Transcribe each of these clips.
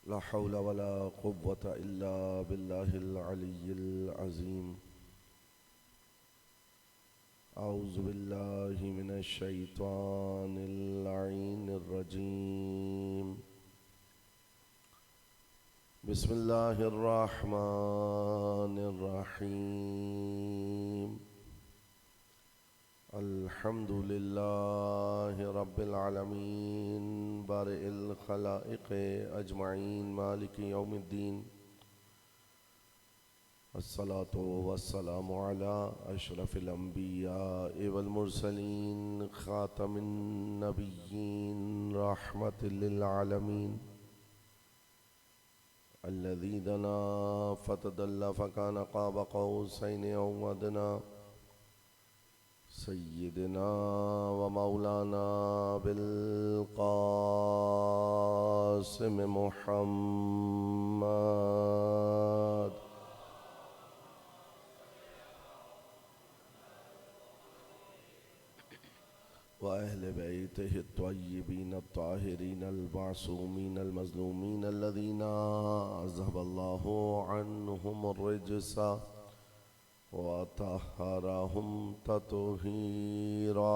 ला हौला वला कुव्वता इल्ला बिल्लाहिल अलिय्यिल अज़ीम। औज़ु बिल्लाहि मिनश शैतानिर लईनिर रजीम। बिस्मिल्लाहिर रहमानिर रहीम। अल्हम्दुलिल्लाहि रब्बिल आलमीन बारिइल खलाइक़ अजमईन मालिकि यौमिद्दीन। अस्सलातु वस्सलामु अला अशरफिल अंबिया वल मुरसलीन खातमिन नबिय्यीन रहमतिल लिल आलमीन। अल्लज़ी दना फ़तदल्ला फ़कान क़ाब क़ौसैन औ अदना। सय्यिदना व मौलाना बिल क़ासिम मुहम्मद व अहले बैतिहि त्वय्यिबीन अत्ताहिरीन अल-मासूमीन अल-मज़लूमीन अल्लज़ीना अज़हबल्लाहु अन्हुमुर रिज्सा व तहहरहुम तत्हीरा।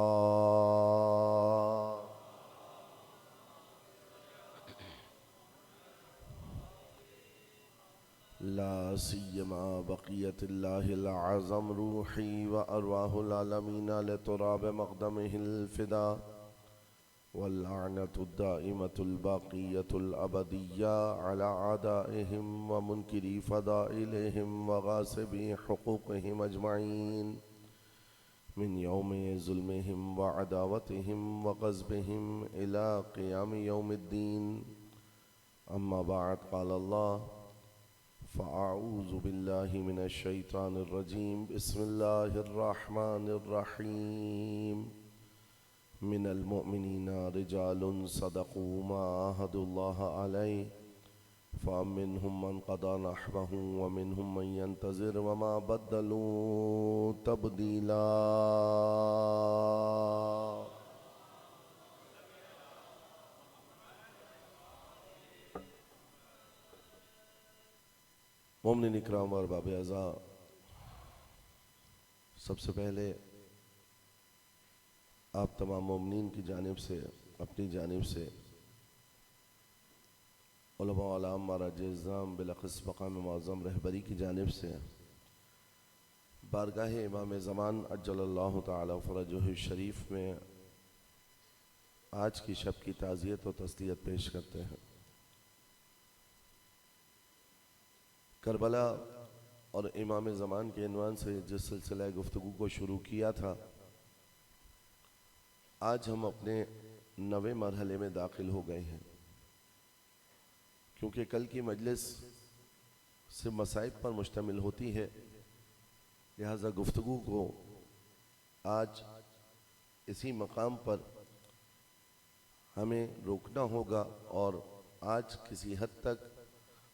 ला सियमा बक़ियतिल्लाहिल अज़म रूही व अरवाहुल आलमीन लितुराब मक़दमिहिल फ़िदा वल्लअनतुद दाइमतुल बाक़ियतुल अबदिय्या अला आदाइहिम व मुनकिरी फ़दाइलिहिम व गासिबी हुक़ूक़िहिम अजमईन मिन यौमि ज़ुल्मिहिम व अदावतिहिम व ग़ज़बिहिम इला क़ियामि यौमिद्दीन। अम्मा बअद क़ाल अल्लाह फ़अऊज़ु बिल्लाहि मिनश शैतानिर रजीम। बिस्मिल्लाहिर रहमानिर रहीम। मिनल मुअमिनीना रिजालुन सदक़ू मा आहदुल्लाह अलैहि फ़मिनहुम मन क़दा नहबहु व मिनहुम मन यंतज़िर व मा बद्दलू तब्दीला। मोमिनीन इकराम और बाब अज़ा, सबसे पहले आप तमाम मोमिनीन की जानिब से, अपनी जानिब से, उलमा व आलाम महाराज इज़्ज़ाम बिलख़िस मक़ाम मुअज़्ज़म रहबरी की जानिब से बारगाह इमाम ज़मान अज्जलल्लाहु तआला फ़रजहु शरीफ में आज की शब की ताज़ियत व तस्लियत पेश करते हैं। करबला और इमाम ज़मान के इन्वान से जिस सिलसिला गुफ्तगू को शुरू किया था, आज हम अपने नवे मरहले में दाखिल हो गए हैं, क्योंकि कल की मजलिस से मसाइब पर मुश्तमिल होती है, लिहाजा गुफ्तगू को आज इसी मकाम पर हमें रोकना होगा और आज किसी हद तक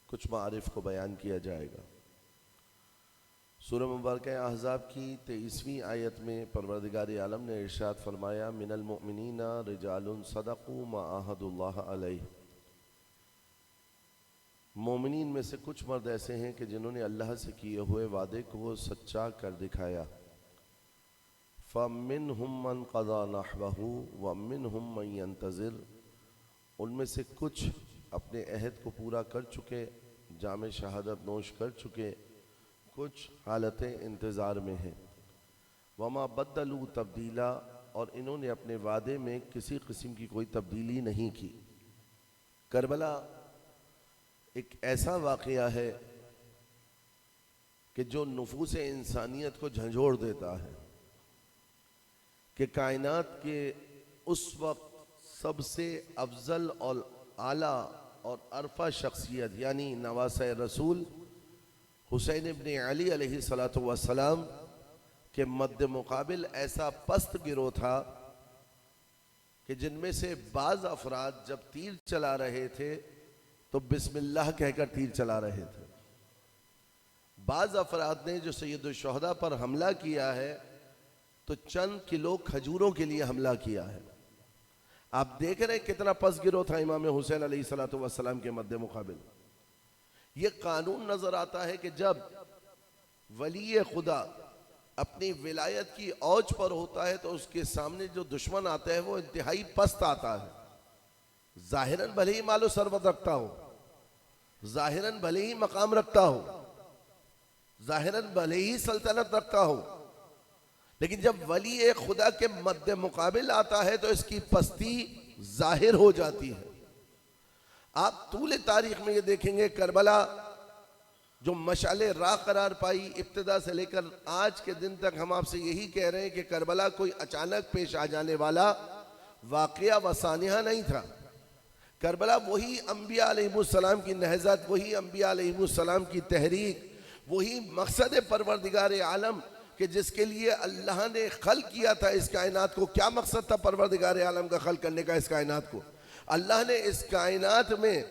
कुछ मारिफ को बयान किया जाएगा। सूरह मुबारक अहज़ाब की 23वीं आयत में परवरदिगार आलम ने इरशाद फरमाया, मिनल मुअमिनीना रिजालुन सदक़ू मा आहदुल्लाह अलैहि। मोमिनीन में से कुछ मर्द ऐसे हैं कि जिन्होंने अल्लाह से किए हुए वादे को सच्चा कर दिखाया। फ़मिनहुम मन क़ज़ा नहबहु व मिनहुम मन यंतज़िर। उनमें से कुछ अपने अहद को पूरा कर चुके, जामे शहादत नोश कर चुके, कुछ हालत इंतज़ार में हैं। वमा बद्दलू तब्दीला, और इन्होंने अपने वादे में किसी किस्म की कोई तब्दीली नहीं की। करबला एक ऐसा वाक़या है कि जो नुफूस इंसानियत को झंझोड़ देता है कि कायनात के उस वक्त सबसे अफजल और आला और अरफा शख्सियत यानी नवासे रसूल हुसैन इब्न अली अलैहिस्सलातु वस्सलाम के मद्द मुकाबिल ऐसा पस्त गिरोह था कि जिनमें से बाज़ अफराद जब तीर चला रहे थे तो बिस्मिल्लाह कहकर तीर चला रहे थे। बाज़ अफराद ने जो सैयदुल शुहदा पर हमला किया है तो चंद किलो खजूरों के लिए हमला किया है। आप देख रहे हैं कितना पसगिरो था इमाम हुसैन अलैहिस्सलातु वस्सलाम के मद्दे मुकाबिल। ये कानून नजर आता है कि जब वली खुदा अपनी विलायत की औज पर होता है तो उसके सामने जो दुश्मन आता है वो इंतहाई पस्त आता है। जाहिरन भले ही मालो सरवत रखता हो, जाहिरन भले ही मकाम रखता हो, जाहिरन भले ही सल्तनत रखता हो, लेकिन जब वली खुदा के मद्दे मुकाबिल आता है तो इसकी पस्ती जाहिर हो जाती है। आप तूले तारीख में ये देखेंगे करबला जो मशाले राह करार पाई इब्तिदा से लेकर आज के दिन तक, हम आपसे यही कह रहे हैं कि करबला कोई अचानक पेश आ जाने वाला वाक़या व सानिया नहीं था। करबला वही अंबिया अलैहिमुस्सलाम की नहज़त, वही अंबिया अलैहिमुस्सलाम की तहरीक, वही मकसद परवरदिगार आलम कि जिसके लिए अल्लाह ने खल किया था इस कायनात को। क्या मकसद था परवरदिगार आलम का खल करने का इस कायनात को? अल्लाह ने इस कायनात में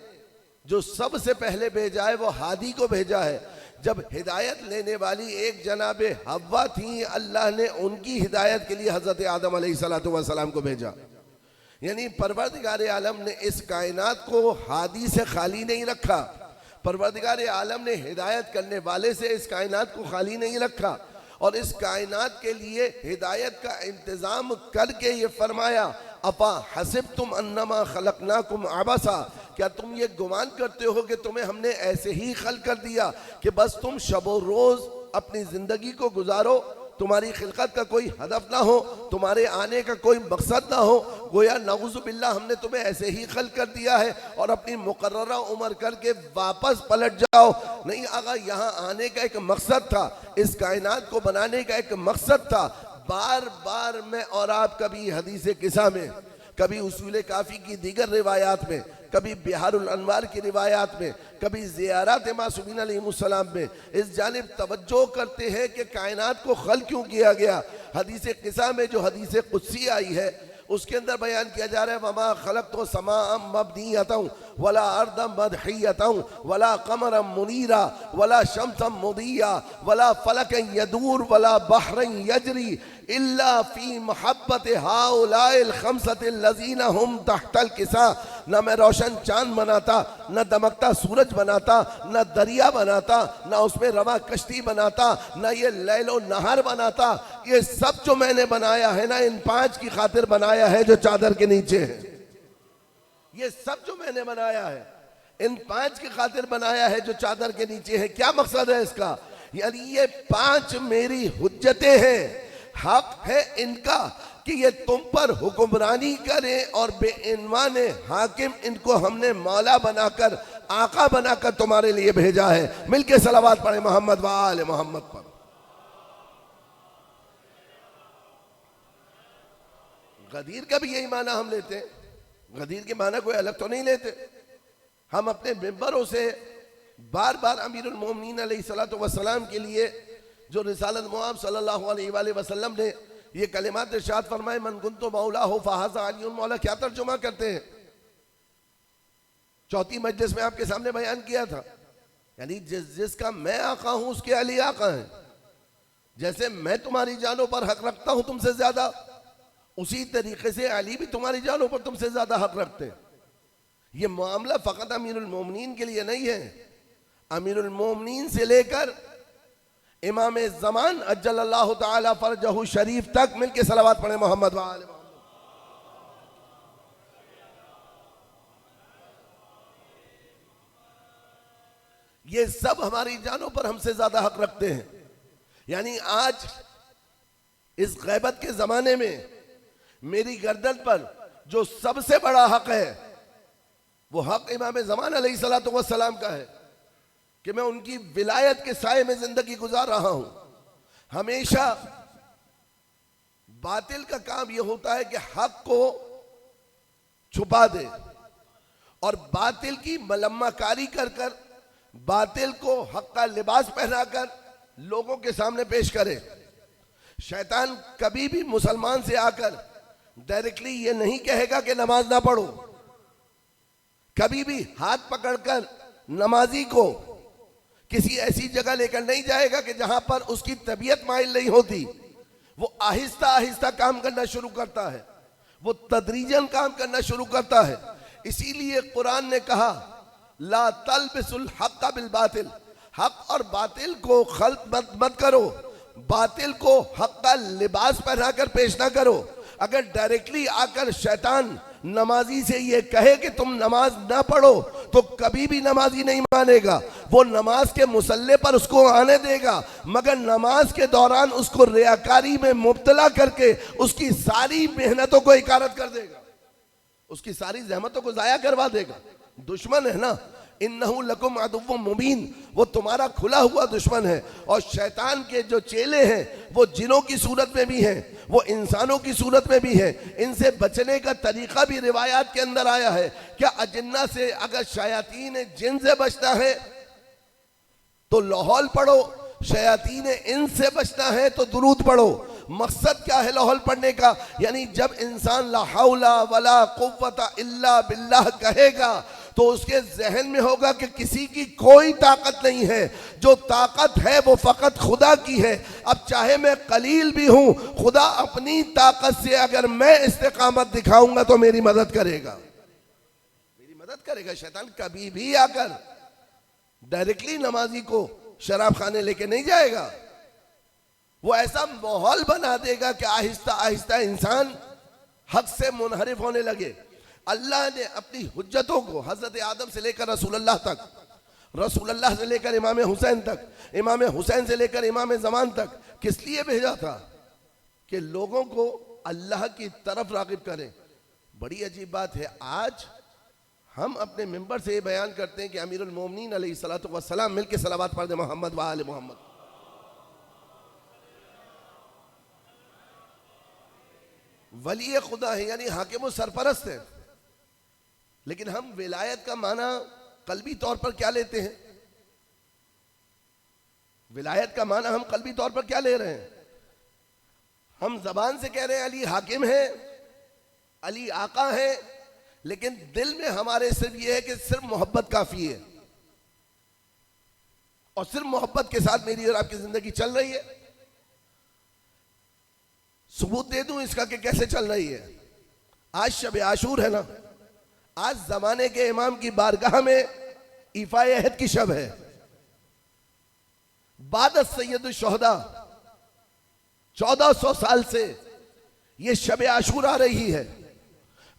जो सबसे पहले भेजा है वो हादी को भेजा है। जब हिदायत लेने वाली एक जनाबे हव्वा थी, अल्लाह ने उनकी हिदायत के लिए हजरत आदम अलैहिस्सलातु वस्सलाम को भेजा। यानी परवरदिगार आलम ने इस कायनात को हादी से खाली नहीं रखा, परवरदिगार आलम ने हिदायत करने वाले से इस कायनात को खाली नहीं रखा और इस कायनात के लिए हिदायत का इंतजाम करके ये फरमाया, अपा हसिब तुम अन्नमा खलकनाकुम आबसा, क्या तुम ये गुमान करते हो कि तुम्हें हमने ऐसे ही खल कर दिया कि बस तुम शबो रोज अपनी जिंदगी को गुजारो, तुम्हारी खिलकत का कोई हदफ ना हो, तुम्हारे आने का कोई मकसद ना हो, गोया नऊज़ु बिल्लाह हमने तुम्हें ऐसे ही खल कर दिया है और अपनी मुकर्ररा उम्र करके वापस पलट जाओ। नहीं आगा, यहाँ आने का एक मकसद था, इस कायनात को बनाने का एक मकसद था। बार बार मैं और आप कभी हदीस किस्सा में, कभी उसूल काफ़ी की दीगर रिवायात में, कभी बिहारुल अनवार की रिवायात में, कभी ज़ियारत मासूमीन अलैहिमुस्सलाम में इस जानिब तवज्जो करते हैं कि कायनात को खल क्यों किया गया। हदीस किस्सा में जो हदीस कुदसी आई है उसके अंदर बयान किया जा रहा है, वमा खलक़्तु समाअम मबनियतन वला अर्दम मदहियतन वला कमरम मुनीरा वला शम्सन मुदिया वला फलकन यदूर वला बहरन यजरी इल्ला फी महब्बत हाउलाइल खमसतिल लज़ीना हुम तहतल किसा। न मैं रोशन चांद बनाता, न दमकता सूरज बनाता, न दरिया बनाता, न उसमें रवा कश्ती बनाता, न ये लैलो नहर बनाता। ये सब जो मैंने बनाया है ना, इन पांच की खातिर बनाया है जो चादर के नीचे है। ये सब जो मैंने बनाया है इन पांच की खातिर बनाया है जो चादर के नीचे है। क्या मकसद है इसका? यानी ये पांच मेरी हुज्जतें हैं, हक है इनका कि ये तुम पर हुक्मरानी करें और बेइनवान हाकिम इनको हमने मौला बनाकर, आका बनाकर तुम्हारे लिए भेजा है। मिलके सलावत पढ़े मोहम्मद व आले मोहम्मद पर। गदीर का भी यही माना हम लेते हैं, गदीर के माना कोई अलग तो नहीं लेते। हम अपने मिंबरों से बार बार अमीरुल मोमिनीन अलैहिस्सलातु वस्सलाम के लिए जो रिसालत मुआब सल्लल्लाहु अलैहि वसल्लम ने ये कलिमात इरशाद फरमाए, मन कुन्तु मौला हो फहाज़ा अलियुन मौला, क्या तर्जुमा करते हैं? चौथी मजलिस में आपके सामने बयान किया था। यानी जिसका मैं आका हूं उसके अली आका है। जैसे मैं तुम्हारी जानों पर हक रखता हूं तुमसे ज्यादा, उसी तरीके से अली भी तुम्हारी जानों पर तुमसे ज्यादा हक रखते हैं। ये मामला फकत अमीरुल मोमिनीन के लिए नहीं है, अमीरुल मोमिनीन से लेकर इमाम ज़मान अज्जलल्लाहु ताला फरजहु शरीफ तक मिलके सलावत पढ़े मोहम्मद व आले मोहम्मद। ये सब हमारी जानों पर हमसे ज्यादा हक रखते हैं। यानी आज इस गैबत के जमाने में मेरी गर्दन पर जो सबसे बड़ा हक है वो हक इमाम ज़मान अलैहिस्सलातु वस्सलाम का है कि मैं उनकी विलायत के साए में जिंदगी गुजार रहा हूं। हमेशा बातिल का काम यह होता है कि हक को छुपा दे और बातिल की मलम्माकारी कर कर, बातिल को हक का लिबास पहनाकर लोगों के सामने पेश करे। शैतान कभी भी मुसलमान से आकर डायरेक्टली ये नहीं कहेगा कि नमाज ना पढ़ो, कभी भी हाथ पकड़कर नमाजी को किसी ऐसी जगह लेकर नहीं जाएगा कि जहां पर उसकी तबीयत माइल नहीं होती। वो आहिस्ता आहिस्ता काम करना शुरू करता है। वो तदरीजन काम करना शुरू करता है। इसीलिए कुरान ने कहा ला तलबिसुल हक़ बिल बातिल, हक और बातिल को खल्त मत करो, बातिल को हक का लिबास पहनाकर पेश ना करो। अगर डायरेक्टली आकर शैतान नमाजी से ये कहे कि तुम नमाज ना पढ़ो तो कभी भी नमाजी नहीं मानेगा। वो नमाज के मुसल्ले पर उसको आने देगा, मगर नमाज के दौरान उसको रियाकारी में मुब्तला करके उसकी सारी मेहनतों को इकारत कर देगा, उसकी सारी जहमतों को जाया करवा देगा। दुश्मन है ना, इन्नहु लकुम अदुव्वुम मुबीन, वो तुम्हारा खुला हुआ दुश्मन है। और शैतान के जो चेले हैं वो जिनों की सूरत में भी हैं, वो इंसानों की सूरत में भी हैं। इनसे बचने का तरीका भी रिवायात के अंदर आया है। क्या अजिन्ना से, अगर शयातीन जिन से बचना है तो लाहौल पढ़ो, शयातीन इन से बचना है तो दुरूद पढ़ो। मकसद क्या है लाहौल पढ़ने का? यानी जब इंसान ला हौला वला कुव्वता इल्ला बिल्लाह कहेगा तो उसके जहन में होगा कि किसी की कोई ताकत नहीं है, जो ताकत है वो फकत खुदा की है। अब चाहे मैं कलील भी हूं, खुदा अपनी ताकत से अगर मैं इस्तिकामत दिखाऊंगा तो मेरी मदद करेगा, मेरी मदद करेगा। शैतान कभी भी आकर डायरेक्टली नमाजी को शराब खाने लेके नहीं जाएगा। वो ऐसा माहौल बना देगा कि आहिस्ता आहिस्ता इंसान हक से मुनहरिफ होने लगे। अल्लाह ने अपनी हुज्जतों को हजरत आदम से लेकर रसूलुल्लाह तक, रसूलुल्लाह से लेकर इमाम हुसैन तक, इमाम हुसैन से लेकर इमाम ज़मान तक किस लिए भेजा था? कि लोगों को अल्लाह की तरफ राग़िब करें। बड़ी अजीब बात है, आज हम अपने मिंबर से ये बयान करते हैं कि अमीरुल मोमिनीन अलैहिस्सलातु वस्सलाम मिल के सलावत पढ़ दे मोहम्मद व आले मोहम्मद। वली खुदा है, यानी हाकिम सरपरस्त है। लेकिन हम विलायत का माना कल्बी तौर पर क्या लेते हैं? विलायत का माना हम कल्बी तौर पर क्या ले रहे हैं? हम जबान से कह रहे हैं अली हाकिम है, अली आका है, लेकिन दिल में हमारे सिर्फ ये है कि सिर्फ मोहब्बत काफी है और सिर्फ मोहब्बत के साथ मेरी और आपकी जिंदगी चल रही है। सबूत दे दूं इसका कि कैसे चल रही है। आज शब आशूर है ना, आज जमाने के इमाम की बारगाह में इफाए अहद की शब है। बाद सैयद शुहदा 1400 साल से ये शब आशूर आ रही है।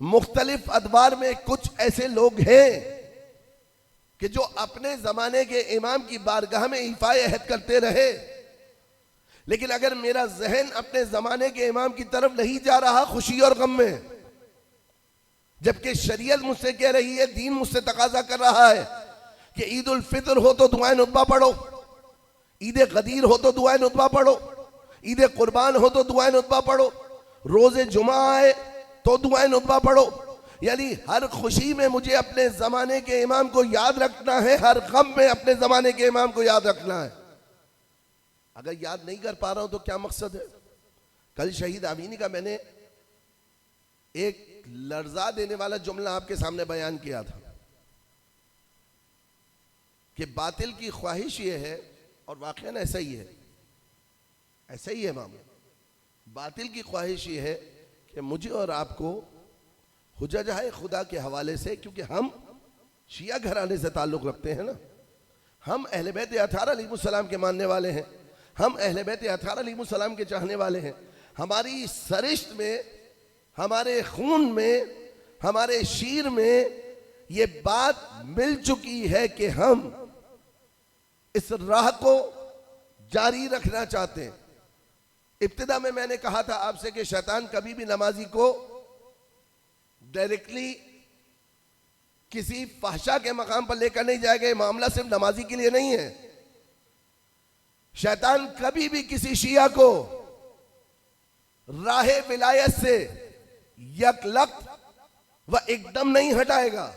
मुख्तलिफ अदवार में कुछ ऐसे लोग हैं कि जो अपने जमाने के इमाम की बारगाह में इफाए अहद करते रहे, लेकिन अगर मेरा जहन अपने जमाने के इमाम की तरफ नहीं जा रहा खुशी और गम में, जबकि शरीयत मुझसे कह रही है, दीन मुझसे तकाजा कर रहा है कि ईद उल फितर हो तो दुआए नुतबा पढ़ो, ईद गदीर हो तो दुआए नुतबा पढ़ो, ईद कुर्बान हो तो दुआए नुतबा पढ़ो, रोजे जुमा आए तो दुआए नुतबा पढ़ो। यानी हर खुशी में मुझे अपने जमाने के इमाम को याद रखना है, हर गम में अपने जमाने के इमाम को याद रखना है। अगर याद नहीं कर पा रहा हूं तो क्या मकसद है? कल शहीद आमीनी का मैंने एक लर्जा देने वाला जुमला आपके सामने बयान किया था कि बातिल की ख्वाहिश ये है, और वाकई ऐसा ही है, ऐसा ही है मामला। बातिल की ख्वाहिश ये है कि मुझे और आपको हुज्जत खुदा के हवाले से, क्योंकि हम शिया घराने से ताल्लुक़ रखते हैं ना, हम अहले बैत अताहर अलैहिस्सलाम के मानने वाले हैं, हम अहले बैत अताहर अलैहिस्सलाम के चाहने वाले हैं। हमारी सरिश्त में, हमारे खून में, हमारे शीर में ये बात मिल चुकी है कि हम इस राह को जारी रखना चाहते हैं। इब्तिदा में मैंने कहा था आपसे कि शैतान कभी भी नमाजी को डायरेक्टली किसी फहशा के मकाम पर लेकर नहीं जाएगा। ये मामला सिर्फ नमाजी के लिए नहीं है। शैतान कभी भी किसी शिया को राहे विलायत से यकलक्त व एकदम नहीं हटाएगा।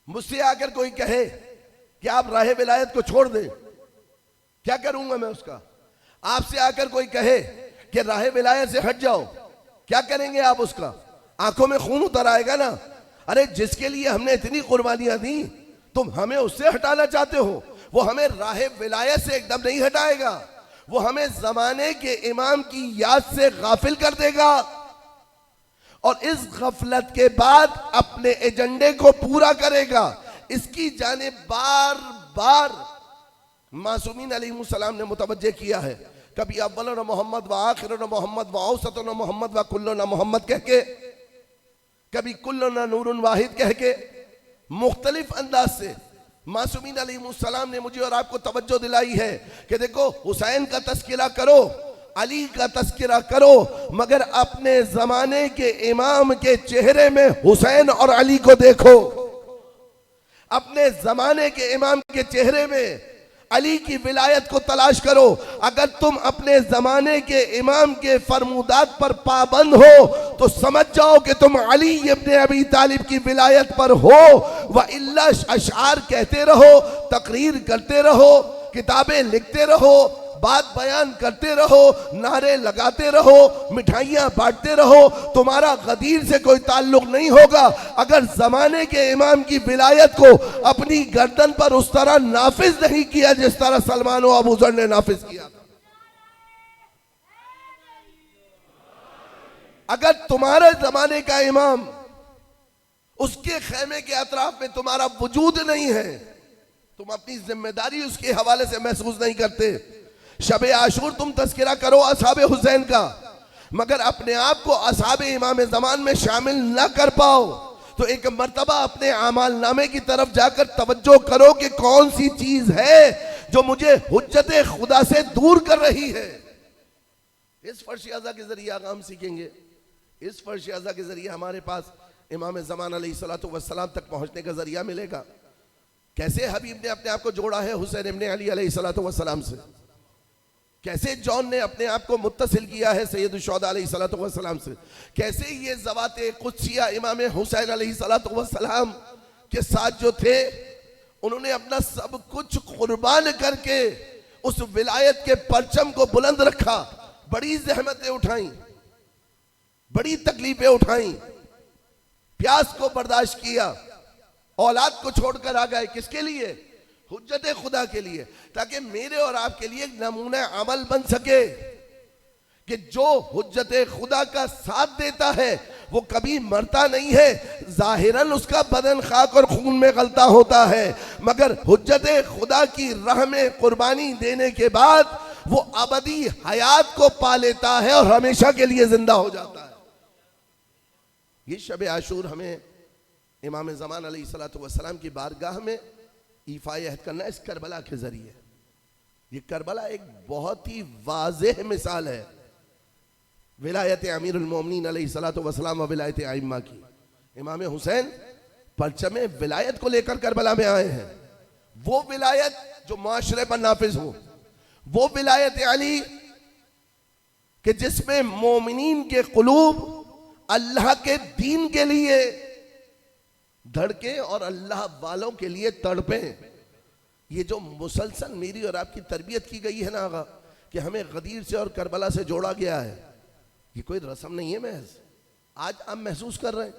मुझसे आकर कोई कहे कि आप राहे विलायत को छोड़ दें, क्या करूंगा मैं उसका? आपसे आकर कोई कहे कि राहे विलायत से हट जाओ, क्या करेंगे आप उसका? आंखों में खून उतर आएगा ना। अरे जिसके लिए हमने इतनी कुर्बानियां दी, तुम हमें उससे हटाना चाहते हो? वो हमें राहे विलायत से एकदम नहीं हटाएगा, वो हमें जमाने के इमाम की याद से गाफिल कर देगा। और इस गफलत के बाद अपने एजेंडे को पूरा करेगा, इसकी जाने बार बार मासूमीन अलैहिस्सलाम ने मुतवज्जे किया है। कभी अव्वलन मोहम्मद व आखिरन मोहम्मद व औसतन मोहम्मद व कुल्लुन मोहम्मद कह के, कभी कुल्लुन नूरुन वाहिद कह के, मुख्तलिफ अंदाज से मासूमीन अलैहिस्सलाम ने मुझे और आपको तवज्जो दिलाई है कि देखो, हुसैन का तस्किरा करो, अली का तस्किरा करो, मगर अपने जमाने के इमाम के चेहरे में हुसैन और अली को देखो। अपने जमाने के इमाम के चेहरे में अली की विलायत को तलाश करो। अगर तुम अपने जमाने के इमाम के फरमूदात पर पाबंद हो तो समझ जाओ कि तुम अली इब्ने अबी तालिब की विलायत पर हो। व इल्ला अशआर कहते रहो, तकरीर करते रहो, किताबें लिखते रहो, बात बयान करते रहो, नारे लगाते रहो, मिठाइयां बांटते रहो, तुम्हारा गदीर से कोई ताल्लुक नहीं होगा अगर जमाने के इमाम की विलायत को अपनी गर्दन पर उस तरह नाफिज नहीं किया जिस तरह सलमान व अबू ज़र ने नाफिज किया था। अगर तुम्हारे जमाने का इमाम, उसके खेमे के अतराफ में तुम्हारा वजूद नहीं है, तुम अपनी जिम्मेदारी उसके हवाले से महसूस नहीं करते। शबे आशूर तुम तस्किरा करो असहाबे हुसैन का, मगर अपने आप को असहाबे इमाम ज़मान में शामिल न कर पाओ तो एक मर्तबा अपने आमाल नामे की तरफ जाकर तवज्जो करो कि कौन सी चीज है जो मुझे हुज्जत खुदा से दूर कर रही है। इस फर्श अज़ा के जरिए आगाम सीखेंगे। इस फर्श अज़ा के जरिए हमारे पास इमाम ज़मान अलैहिस्सलातु वस्सलाम तक पहुंचने का जरिया मिलेगा। कैसे हबीब ने अपने आप को जोड़ा है हुसैन इब्ने अली अलैहिस्सलातु वस्सलाम से, कैसे जॉन ने अपने आप को मुत्तसिल किया है सैयद शुहदा अलैहिस्सलातु वस्सलाम से, कैसे ये ज़वाते कुद्सिया इमाम हुसैन अलैहिस्सलातु वस्सलाम के साथ जो थे उन्होंने अपना सब कुछ कुर्बान करके उस विलायत के परचम को बुलंद रखा। बड़ी जहमतें उठाई, बड़ी तकलीफें उठाई, प्यास को बर्दाश्त किया, औलाद को छोड़कर आ गए। किसके लिए? हुज्जत खुदा के लिए, ताकि मेरे और आपके लिए एक नमूना अमल बन सके कि जो हुज्जत खुदा का साथ देता है वो कभी मरता नहीं है। जाहिरन उसका बदन खाक और खून में गलता होता है, मगर हुज्जत खुदा की राह में कुर्बानी देने के बाद वो अबदी हयात को पा लेता है और हमेशा के लिए जिंदा हो जाता है। ये शब आशूर हमें इमाम ज़मान अलैहिस्सलातु वस्सलाम की बारगाह में ईफाए अहद करना इस करबला के जरिए। ये करबला एक बहुत ही वाज़ेह मिसाल है विलायत अमीरुल मोमिनीन अलैहिस्सलातु वस्सलाम व विलायत आइम्मा की। इमाम हुसैन परचमे विलायत को लेकर करबला में आए हैं। वो विलायत जो माशरे पर नाफिज हो, वो विलायत अली कि जिसमें मोमिनीन के कुलूब अल्लाह के दीन के लिए धड़के और अल्लाह वालों के लिए तड़पे। ये जो मुसलसल मेरी और आपकी तरबियत की गई है ना आगा, कि हमें गदीर से और करबला से जोड़ा गया है, ये कोई रस्म नहीं है महज। आज आप महसूस कर रहे हैं,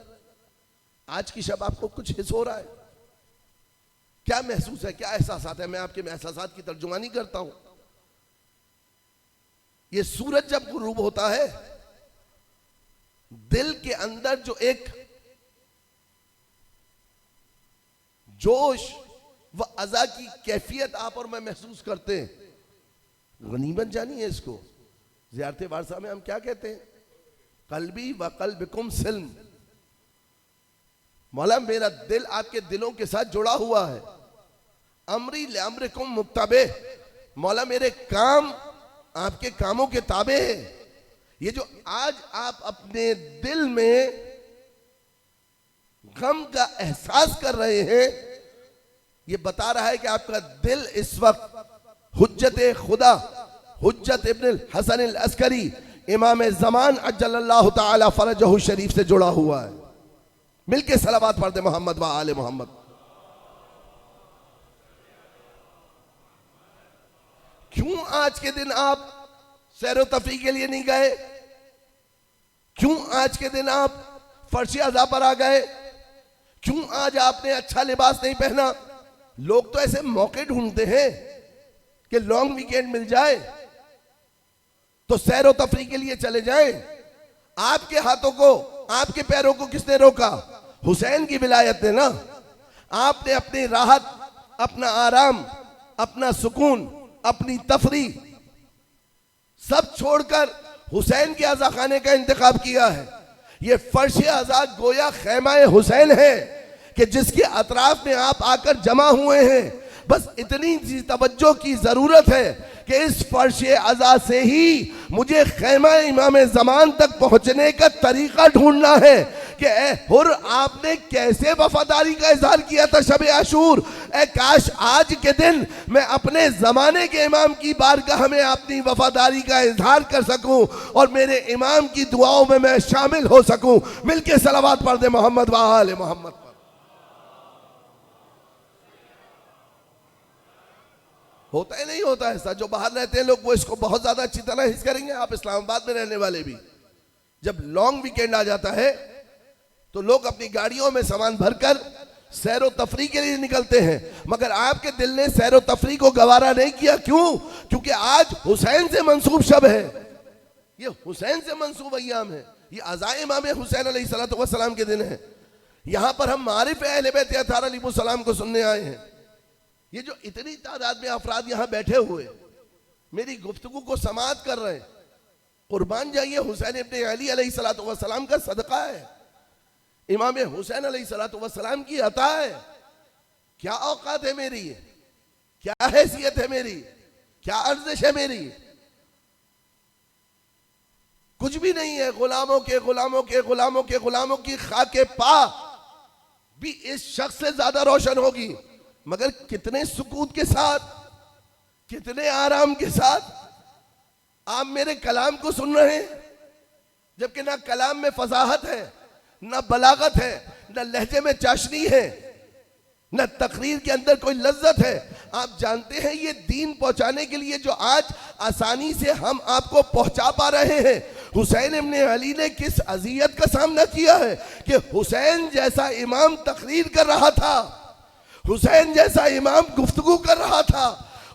आज की शब आपको कुछ हिस्स हो रहा है, क्या महसूस है, क्या एहसास है? मैं आपके एहसास की तर्जुमानी करता हूं। ये सूरज जब गुरूब होता है, दिल के अंदर जो एक जोश व अज़ा की कैफियत आप और मैं महसूस करते हैं, गनीमत जानी है इसको। ज़ियारत वारसा में हम क्या कहते हैं? कल्बी व कल्बकुम सिल्म। मौला मेरा दिल आपके दिलों के साथ जुड़ा हुआ है। अमरी ले अमरिकुम मुत्तबे, मौला मेरे काम आपके कामों के ताबे हैं। ये जो आज आप अपने दिल में गम का एहसास कर रहे हैं, ये बता रहा है कि आपका दिल इस वक्त हुज्जत खुदा हुज्जत इब्न हसन अल अस्करी इमाम ज़मान अज्जलल्लाहु ताला फरजहु शरीफ से जुड़ा हुआ है। मिलके सलावत पढ़ते मोहम्मद व आले मोहम्मद। क्यों आज के दिन आप सैर तफरी के लिए नहीं गए? क्यों आज के दिन आप फर्श अज़ा पर आ गए? क्यों आज आपने अच्छा लिबास नहीं पहना? लोग तो ऐसे मौके ढूंढते हैं कि लॉन्ग वीकेंड मिल जाए तो सैर तफरी के लिए चले जाएं। आपके हाथों को आपके पैरों को किसने रोका? हुसैन की विलायत ने ना। आपने अपनी राहत, अपना आराम, अपना सुकून, अपनी तफरी सब छोड़कर हुसैन के अज़ा खाने का इंतखाब किया है। ये फर्श अज़ा गोया खैमाए हुसैन है कि जिसके अतराफ में आप आकर जमा हुए हैं। बस इतनी सी तवज्जो की जरूरत है कि इस फर्श अज़ा से ही मुझे खैमा इमाम ज़मान तक पहुंचने का तरीका ढूंढना है कि ए हुर, आपने कैसे वफादारी का इजहार किया था शब आशूर। ए काश आज के दिन मैं अपने जमाने के इमाम की बारगाह में अपनी वफादारी का इजहार कर सकूं और मेरे इमाम की दुआओं में मैं शामिल हो सकूं। मिलके सलावत पढ़ दे मोहम्मद व आले मोहम्मद पर। होता ही नहीं होता ऐसा। जो बाहर रहते हैं लोग वो इसको बहुत ज्यादा अच्छी तरह हिस्स करेंगे। आप इस्लामाबाद में रहने वाले भी, जब लॉन्ग वीकेंड आ जाता है तो लोग अपनी गाड़ियों में सामान भरकर सैरो तफरी के लिए निकलते हैं, मगर आपके दिल ने सैरो तफरी को गवारा नहीं किया। क्यों? क्योंकि आज हुसैन से मंसूब शब है, ये हुसैन से मंसूब अय्याम है, ये अज़ाए इमाम हुसैन अलैहिस्सलातु वस्सलाम के दिन है। यहां पर हम मारिफ अहले बैत अतार अलैहिस्सलाम को सुनने आए हैं। ये जो इतनी तादाद में अफराद यहां बैठे हुए मेरी गुफ्तगू को समाअत कर रहे हैं, कुर्बान जाइए, हुसैन इब्ने अली अलैहिस्सलातु वस्सलाम का सदका है, इमाम हुसैन अलैहिस्सलातु वस्सलाम की अता है। क्या औकात है मेरी, क्या हैसियत है मेरी, क्या अर्जिश है मेरी? कुछ भी नहीं है। गुलामों के गुलामों के गुलामों के गुलामों की खाके पा भी इस शख्स से ज्यादा रोशन होगी। मगर कितने सुकून के साथ, कितने आराम के साथ आप मेरे कलाम को सुन रहे हैं, जबकि ना कलाम में फसाहत है, ना बलागत है, ना लहजे में चाशनी है, ना तकरीर के अंदर कोई लज्जत है। आप जानते हैं ये दीन पहुंचाने के लिए जो आज आसानी से हम आपको पहुंचा पा रहे हैं, हुसैन इब्ने अली ने किस अजियत का सामना किया है कि हुसैन जैसा इमाम तकरीर कर रहा था, हुसैन जैसा इमाम गुफ्तगू कर रहा था,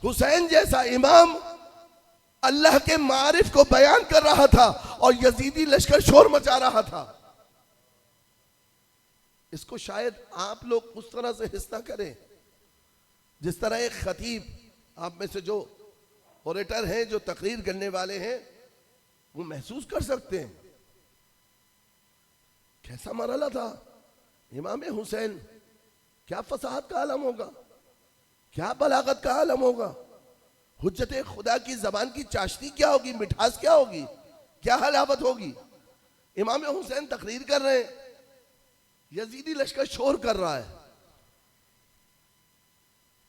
हुसैन जैसा इमाम अल्लाह के मारिफ को बयान कर रहा था और यजीदी लश्कर शोर मचा रहा था। इसको शायद आप लोग उस तरह से हिस्सा करें जिस तरह एक खतीब, आप में से जो ओरेटर हैं, जो तकरीर करने वाले हैं, वो महसूस कर सकते हैं कैसा मरहला था। इमाम हुसैन, क्या फसाहत का आलम होगा, क्या बलागत का आलम होगा, हुज्जत खुदा की जबान की चाशनी क्या होगी, मिठास क्या होगी, क्या हलावत होगी। इमाम हुसैन तकरीर कर रहे हैं, यजीदी लश्कर शोर कर रहा है।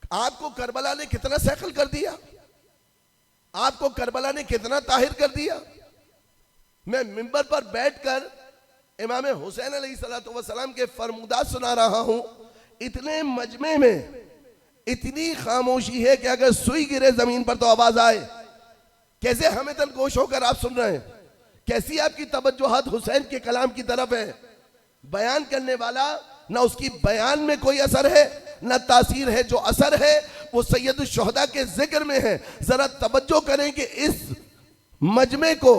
आपको करबला ने कितना सैकल कर दिया, आपको करबला ने कितना ताहिर कर दिया। मैं मिंबर पर बैठकर इमाम हुसैन अलैहिस्सलातु वस्सलाम के फरमुदात सुना रहा हूं। इतने मजमे में इतनी खामोशी है कि अगर सुई गिरे जमीन पर तो आवाज आए। कैसे हमें तन गोश होकर आप सुन रहे हैं, कैसी आपकी तवज्जुहात हुसैन के कलाम की तरफ है। बयान करने वाला ना उसकी बयान में कोई असर है, ना तासीर है। जो असर है वो सैयदुल शुहदा के जिक्र में है। जरा तवज्जो करें कि इस मजमे को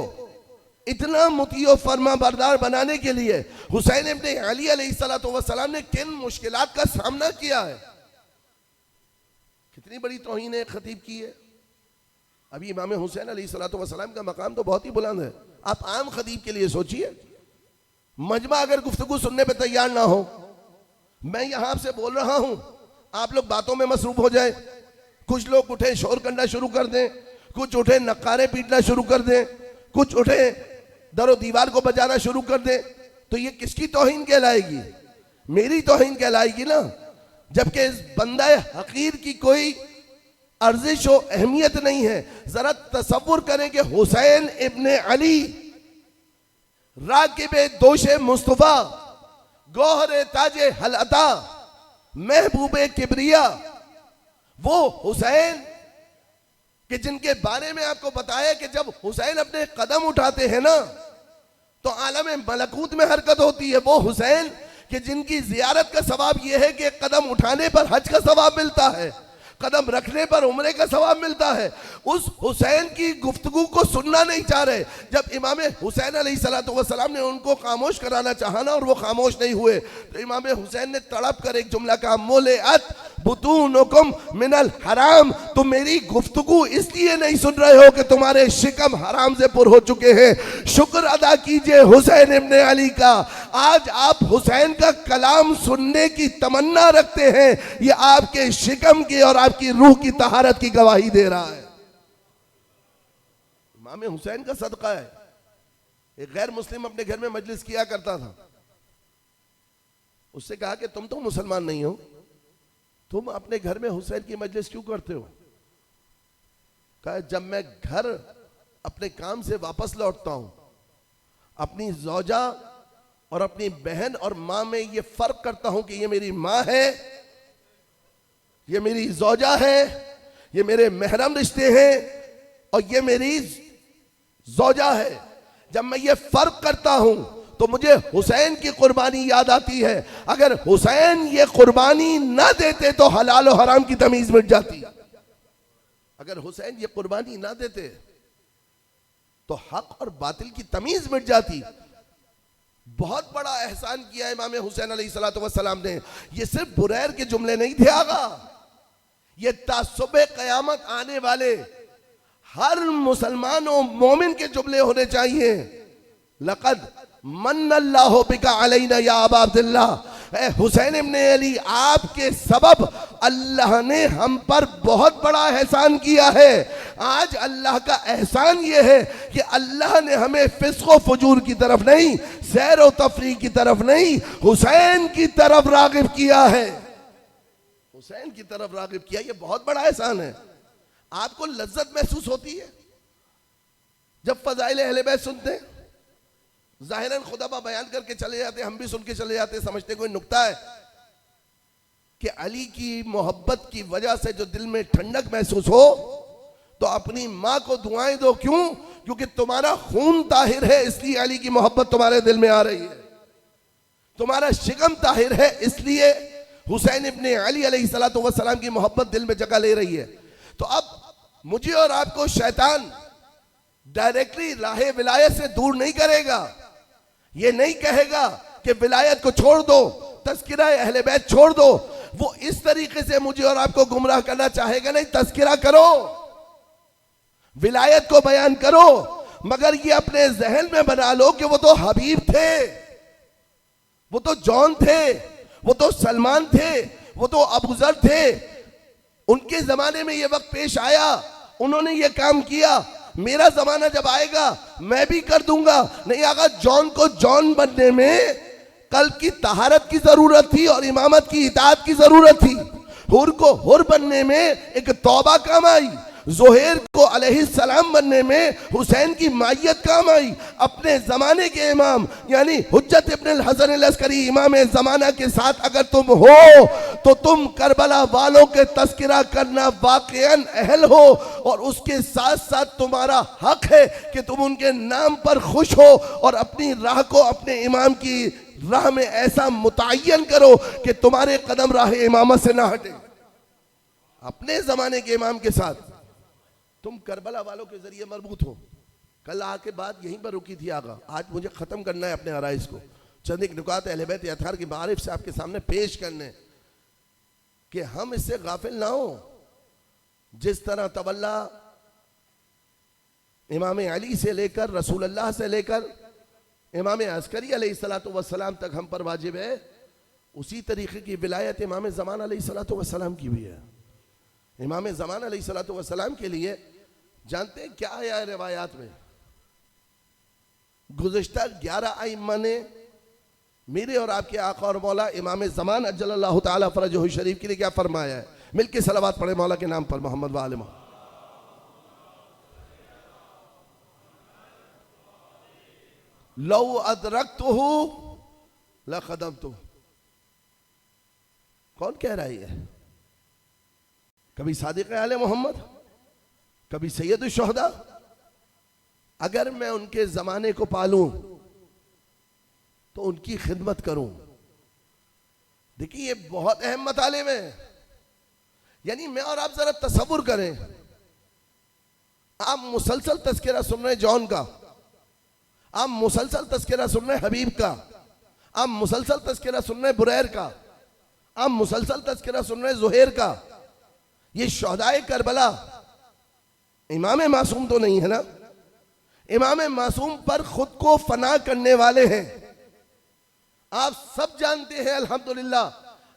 इतना मुतियो फरमा बरदार बनाने के लिए हुसैन इब्ने अली अलैहिस्सलातु वस्सलाम ने किन मुश्किलात का सामना किया है। कितनी बड़ी तौहीन है खतीब की है। अभी इमाम हुसैन अलैहिस्सलातु वस्सलाम का मकाम तो बहुत ही बुलंद है। आप आम खतीब के लिए सोचिए, मजमा अगर गुफ्तगू सुनने पे तैयार ना हो, मैं यहां आपसे बोल रहा हूं, आप लोग बातों में मसरूफ हो जाए। कुछ लोग उठे शोर करना शुरू कर दें, कुछ उठे नक्कारे पीटना शुरू कर दें, कुछ उठे दरो दीवार को बजाना शुरू कर दे, तो ये किसकी तौहीन कहलाएगी? मेरी तौहीन कहलाएगी ना। जबकि इस बंदा हकीर की कोई अर्जिश और अहमियत नहीं है। जरा तसव्वुर करें कि हुसैन इब्ने अली राकिबे दोशे मुस्तफा, गौहरे ताजे हलअता, महबूबे किबरिया, वो हुसैन कि जिनके बारे में आपको बताया कि जब हुसैन अपने कदम उठाते हैं ना तो आलम मलकूत में हरकत होती है। वो हुसैन कि जिनकी जियारत का सवाब यह है कि कदम उठाने पर हज का सवाब मिलता है, कदम रखने पर उम्रे का सवाब मिलता है। उस हुसैन की गुफ्तगू को सुनना नहीं चाह रहे। जब इमाम हुसैन अलैहिस्सलाम ने उनको खामोश कराना चाहा ना और वो खामोश नहीं हुए, तो इमाम हुसैन ने तड़प कर एक जुमला कहा, मुलिअत बुतूनुकुम मिनल हराम, तुम मेरी गुफ्तगू इसलिए नहीं सुन रहे हो कि तुम्हारे शिकम हराम से पुर हो चुके हैं। शुक्र अदा कीजिए हुसैन इब्ने अली का, आज आप हुसैन का कलाम सुनने की तमन्ना रखते हैं। ये आपके शिकम की और आपकी रूह की तहारत की गवाही दे रहा है। इमाम हुसैन का सदका है। एक गैर मुस्लिम अपने घर में मजलिस किया करता था। उससे कहा कि तुम तो मुसलमान नहीं हो, तुम अपने घर में हुसैन की मजलिस क्यों करते हो? कहा जब मैं घर अपने काम से वापस लौटता हूं, अपनी ज़ौजा और अपनी बहन और मां में ये फर्क करता हूं कि ये मेरी मां है, ये मेरी ज़ौजा है, ये मेरे महरम रिश्ते हैं और ये मेरी ज़ौजा है। जब मैं ये फर्क करता हूं तो मुझे हुसैन की कुर्बानी याद आती है। अगर हुसैन ये कुर्बानी ना देते तो हलाल और हराम की तमीज मिट जाती। अगर हुसैन ये कुर्बानी ना देते तो हक और बातिल की तमीज मिट जाती। बहुत बड़ा एहसान किया इमाम हुसैन अलैहिस्सलाम ने। ये सिर्फ बुरैर के जुमले नहीं थे आगा, ये तासुबे क़यामत आने वाले हर मुसलमान और मोमिन के जुमले होने चाहिए। लक़द मन्नल्लाहु बिका अलैना या अबा अब्दुल्लाह, ए हुसैन इब्ने अली, आपके सबब अल्लाह ने हम पर बहुत बड़ा एहसान किया है। आज अल्लाह का एहसान ये है कि अल्लाह ने हमें फिस्क़ व फुजूर की तरफ नहीं, सैर व तफरीह की तरफ नहीं, हुसैन की तरफ राग़िब किया है। हुसैन की तरफ राग़िब किया, ये बहुत बड़ा एहसान है। आपको लज्जत महसूस होती है जब फ़ज़ाइल अहले बैत सुनते हैं? ज़ाहिरन खुदाबा बयान करके चले जाते, हम भी सुन के चले जाते, समझते कोई नुक्ता है कि अली की मोहब्बत की वजह से जो दिल में ठंडक महसूस हो तो अपनी माँ को दुआएं दो। क्यों? क्योंकि तुम्हारा खून ताहिर है, इसलिए अली की मोहब्बत तुम्हारे दिल में आ रही है। तुम्हारा शिकम ताहिर है, इसलिए हुसैन इब्ने अली अलैहिस्सलाम की मोहब्बत दिल में जगह ले रही है। तो अब मुझे और आपको शैतान डायरेक्टली राहे विलायत से दूर नहीं करेगा। ये नहीं कहेगा कि विलायत को छोड़ दो, तज़किरा अहले बैत छोड़ दो। वो इस तरीके से मुझे और आपको गुमराह करना चाहेगा नहीं। तज़किरा करो, विलायत को बयान करो, मगर ये अपने जहन में बना लो कि वो तो हबीब थे, वो तो जॉन थे, वो तो सलमान थे, वो तो अबू ज़र थे। उनके जमाने में ये वक्त पेश आया, उन्होंने ये काम किया। मेरा जमाना जब आएगा मैं भी कर दूंगा। नहीं आगा, जॉन को जॉन बनने में कल्ब की तहारत की जरूरत थी और इमामत की इताअत की जरूरत थी। हुर को हुर बनने में एक तौबा काम आई। ज़ुहैर को अलैहिस्सलाम बनने में हुसैन की मायत काम आई। अपने ज़माने के इमाम यानी हुज्जत इब्न अल-हसन अल-अस्करी इमाम ज़माना के साथ अगर तुम हो तो तुम करबला वालों के तज़किरा करना वाक़अन अहल हो, और उसके साथ साथ तुम्हारा हक है कि तुम उनके नाम पर खुश हो और अपनी राह को अपने इमाम की राह में ऐसा मुतय्यन करो कि तुम्हारे कदम राह इमामत से ना हटे। अपने ज़माने के इमाम के साथ तुम करबला वालों के जरिए मरबूत हो। कल आके बात यहीं पर रुकी थी आगा, आज मुझे ख़त्म करना है अपने आराइज को। चंद एक नुकात अहले बैत अतहार की मारिफ से आपके सामने पेश करने कि हम इससे गाफिल ना हो। जिस तरह तवल्ला इमाम अली से लेकर रसूलुल्लाह से लेकर इमाम अस्करी अलैहिस्सलातु वस्सलाम तक हम पर वाजिब है, उसी तरीके की विलायत इमाम ज़मान अलैहिस्सलातु वस्सलाम की भी है। इमाम ज़मान अलैहिस्सलातु वस्सलाम के लिए जानते हैं क्या आया है रिवायात में? गुज़िश्ता 11 आइम्मा ने मेरे और आपके आका और मौला इमाम ज़मान अज्जलल्लाहु ताला फ़रजहु शरीफ के लिए क्या फरमाया है? मिलके सलावत पढ़े मौला के नाम पर, मोहम्मद व आले मोहम्मद। लौ अदरक्तुहु लखदमतुहु। कौन कह रहा है ये? कभी सादिक आले मोहम्मद, कभी सैयद शुहदा। अगर मैं उनके जमाने को पालूं तो उनकी खिदमत करूं। देखिए ये बहुत अहम मतालिब है। यानी मैं और आप जरा तसव्वुर करें, आप मुसलसल तस्करा सुन रहे हैं जॉन का, आप मुसलसल तस्करा सुन रहे हैं हबीब का, आप मुसलसल तस्करा सुन रहे हैं बुरैर का, आप मुसलसल तस्करा सुन रहे हैं ज़ुहैर का। ये शोहदाए करबला इमाम मासूम तो नहीं है ना? इमाम मासूम पर खुद को फना करने वाले हैं। आप सब जानते हैं अल्हम्दुलिल्लाह,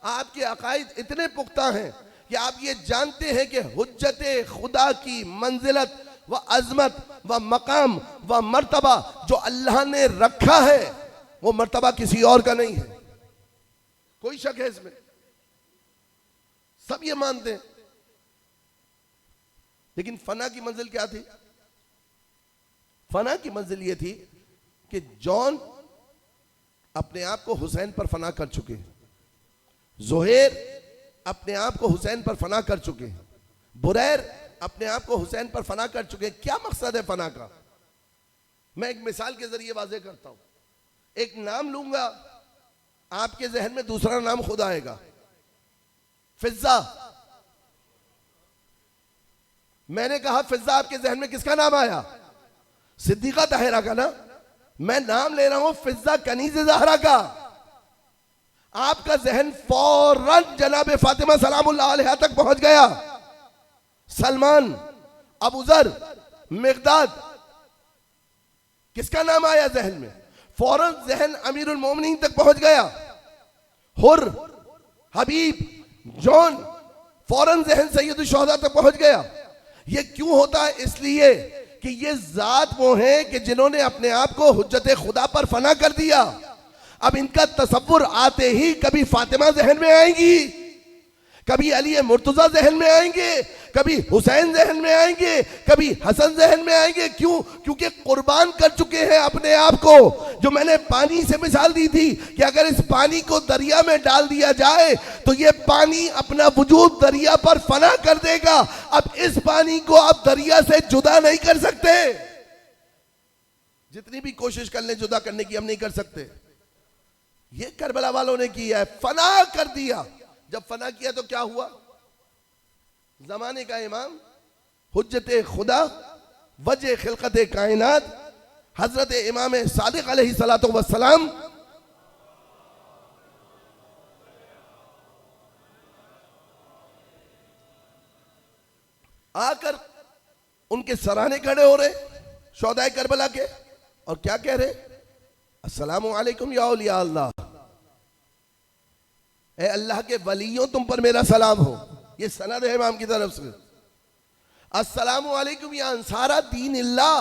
आपके अकायद इतने पुख्ता हैं कि आप ये जानते हैं कि हुज्जते खुदा की मंजिलत व अजमत व मकाम व मर्तबा जो अल्लाह ने रखा है वो मर्तबा किसी और का नहीं है। कोई शक है इसमें? सब ये मानते हैं। लेकिन फना की मंजिल क्या थी? फना की मंजिल ये थी कि जॉन अपने आप को हुसैन पर फना कर चुके हैं, ज़ुहैर अपने आप को हुसैन पर फना कर चुके हैं, बुरैर अपने आप को हुसैन पर फना कर चुके हैं। क्या मकसद है फना का? मैं एक मिसाल के जरिए वाज़ेह करता हूं। एक नाम लूंगा, आपके जहन में दूसरा नाम खुद आएगा, फिज़्ज़ा। मैंने कहा फिज़्ज़ा, आपके जहन में किसका नाम आया? सिद्दीक़ा ताहिरा का ना? मैं नाम ले रहा हूं फिज़्ज़ा कनीज़ ज़हरा का। आपका जहन फौरन जनाब फातिमा सलामुल्लाह अलैहा तक पहुंच गया। सलमान, अबू ज़र, मिक़दाद, किसका नाम आया जहन में? फौरन जहन अमीरुल मोमिनीन तक पहुंच गया। हुर, हबीब, जॉन, फौरन जहन सैयदुल शुहदा तक पहुंच गया। ये क्यों होता है? इसलिए कि ये जात वो हैं कि जिन्होंने अपने आप को हुज्जत खुदा पर फना कर दिया। अब इनका तसव्वुर आते ही कभी फातिमा जहन में आएंगी, कभी अली मुर्तजा जहन में आएंगे, कभी हुसैन जहन में आएंगे, कभी हसन जहन में आएंगे। क्यों? क्योंकि कुर्बान कर चुके हैं अपने आप को। जो मैंने पानी से मिसाल दी थी कि अगर इस पानी को दरिया में डाल दिया जाए तो ये पानी अपना वजूद दरिया पर फना कर देगा। अब इस पानी को आप दरिया से जुदा नहीं कर सकते, जितनी भी कोशिश कर लें जुदा करने की, हम नहीं कर सकते। ये करबला वालों ने किया है, फना कर दिया। जब फना किया तो क्या हुआ? जमाने का इमाम, हुज्जते खुदा, वजह खिलकत कायनात, हजरत इमाम सादिक अलैहिस्सलातु वस्सलाम आकर उनके सराहने खड़े हो रहे शोहदाए करबला के, और क्या कह रहे? अस्सलामु अलैकुम या औलिया अल्लाह, ए अल्लाह के वलियों तुम पर मेरा सलाम हो। ये सनद है इमाम की तरफ से। अस्सलामु अलैकुम या अंसारा दीन अल्लाह,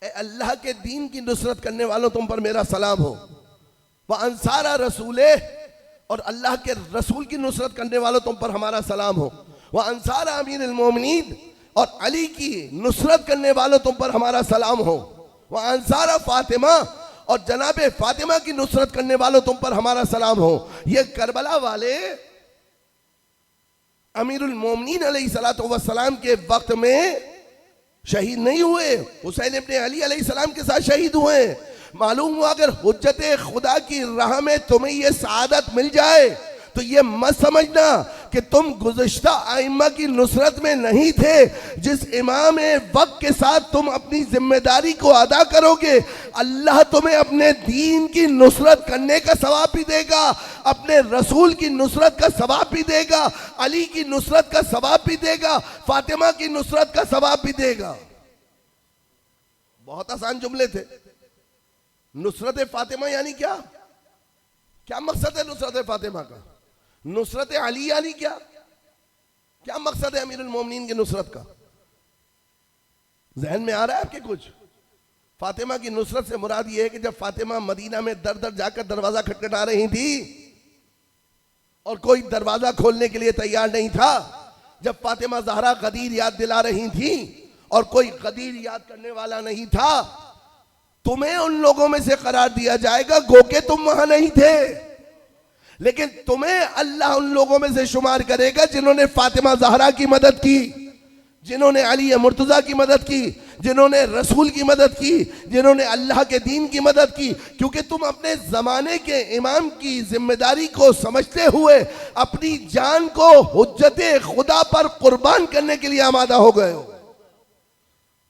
ए अल्लाह के दीन की नुसरत करने वालों तुम पर मेरा सलाम हो। वह अंसारा रसूले, और अल्लाह के रसूल की नुसरत करने वालों तुम पर हमारा सलाम हो। वह अंसारा अमीरुल मोमिनीन, और अली की नुसरत करने वालों तुम पर हमारा सलाम हो। वह अंसारा फातिमा, और जनाबे फातिमा की नुसरत करने वालों तुम पर हमारा सलाम हो। ये करबला वाले अमीरुल मोमिनीन अलैहिस्सलातु वस्सलाम के वक्त में शहीद नहीं हुए, हुसैन इब्ने अली अलैहिस्सलाम के साथ शहीद हुए। मालूम हुआ अगर हुज्जते खुदा की राह में तुम्हें ये सआदत मिल जाए तो ये मत समझना कि तुम गुज़िश्ता आइम्मा की नुसरत में नहीं थे। जिस इमाम वक्त के साथ तुम अपनी जिम्मेदारी को अदा करोगे, अल्लाह तुम्हें अपने दीन की नुसरत करने का सवाब भी देगा, अपने रसूल की नुसरत का सवाब भी देगा, अली की नुसरत का सवाब भी देगा, फातिमा की नुसरत का सवाब भी देगा। बहुत आसान जुमले थे। नुसरत फातिमा यानी क्या? क्या मकसद है नुसरत फातिमा का? नुसरत अली यानी क्या? क्या मकसद है अमीरुल मोमिनीन की नुसरत का? जहन में आ रहा है आपके कुछ? फातिमा की नुसरत से मुराद यह है कि जब फातिमा मदीना में दर दर जाकर दरवाजा खटखटा रही थी और कोई दरवाजा खोलने के लिए तैयार नहीं था, जब फातिमा ज़हरा गदीर याद दिला रही थी और कोई गदीर याद करने वाला नहीं था, तुम्हें उन लोगों में से करार दिया जाएगा गो के तुम वहां नहीं थे, लेकिन तुम्हें अल्लाह उन लोगों में से शुमार करेगा जिन्होंने फातिमा ज़हरा की मदद की, जिन्होंने अली मुर्तजा की मदद की, जिन्होंने रसूल की मदद की, जिन्होंने अल्लाह के दीन की मदद की, क्योंकि तुम अपने जमाने के इमाम की जिम्मेदारी को समझते हुए अपनी जान को हुज्जते खुदा पर कुर्बान करने के लिए आमादा हो गए हो।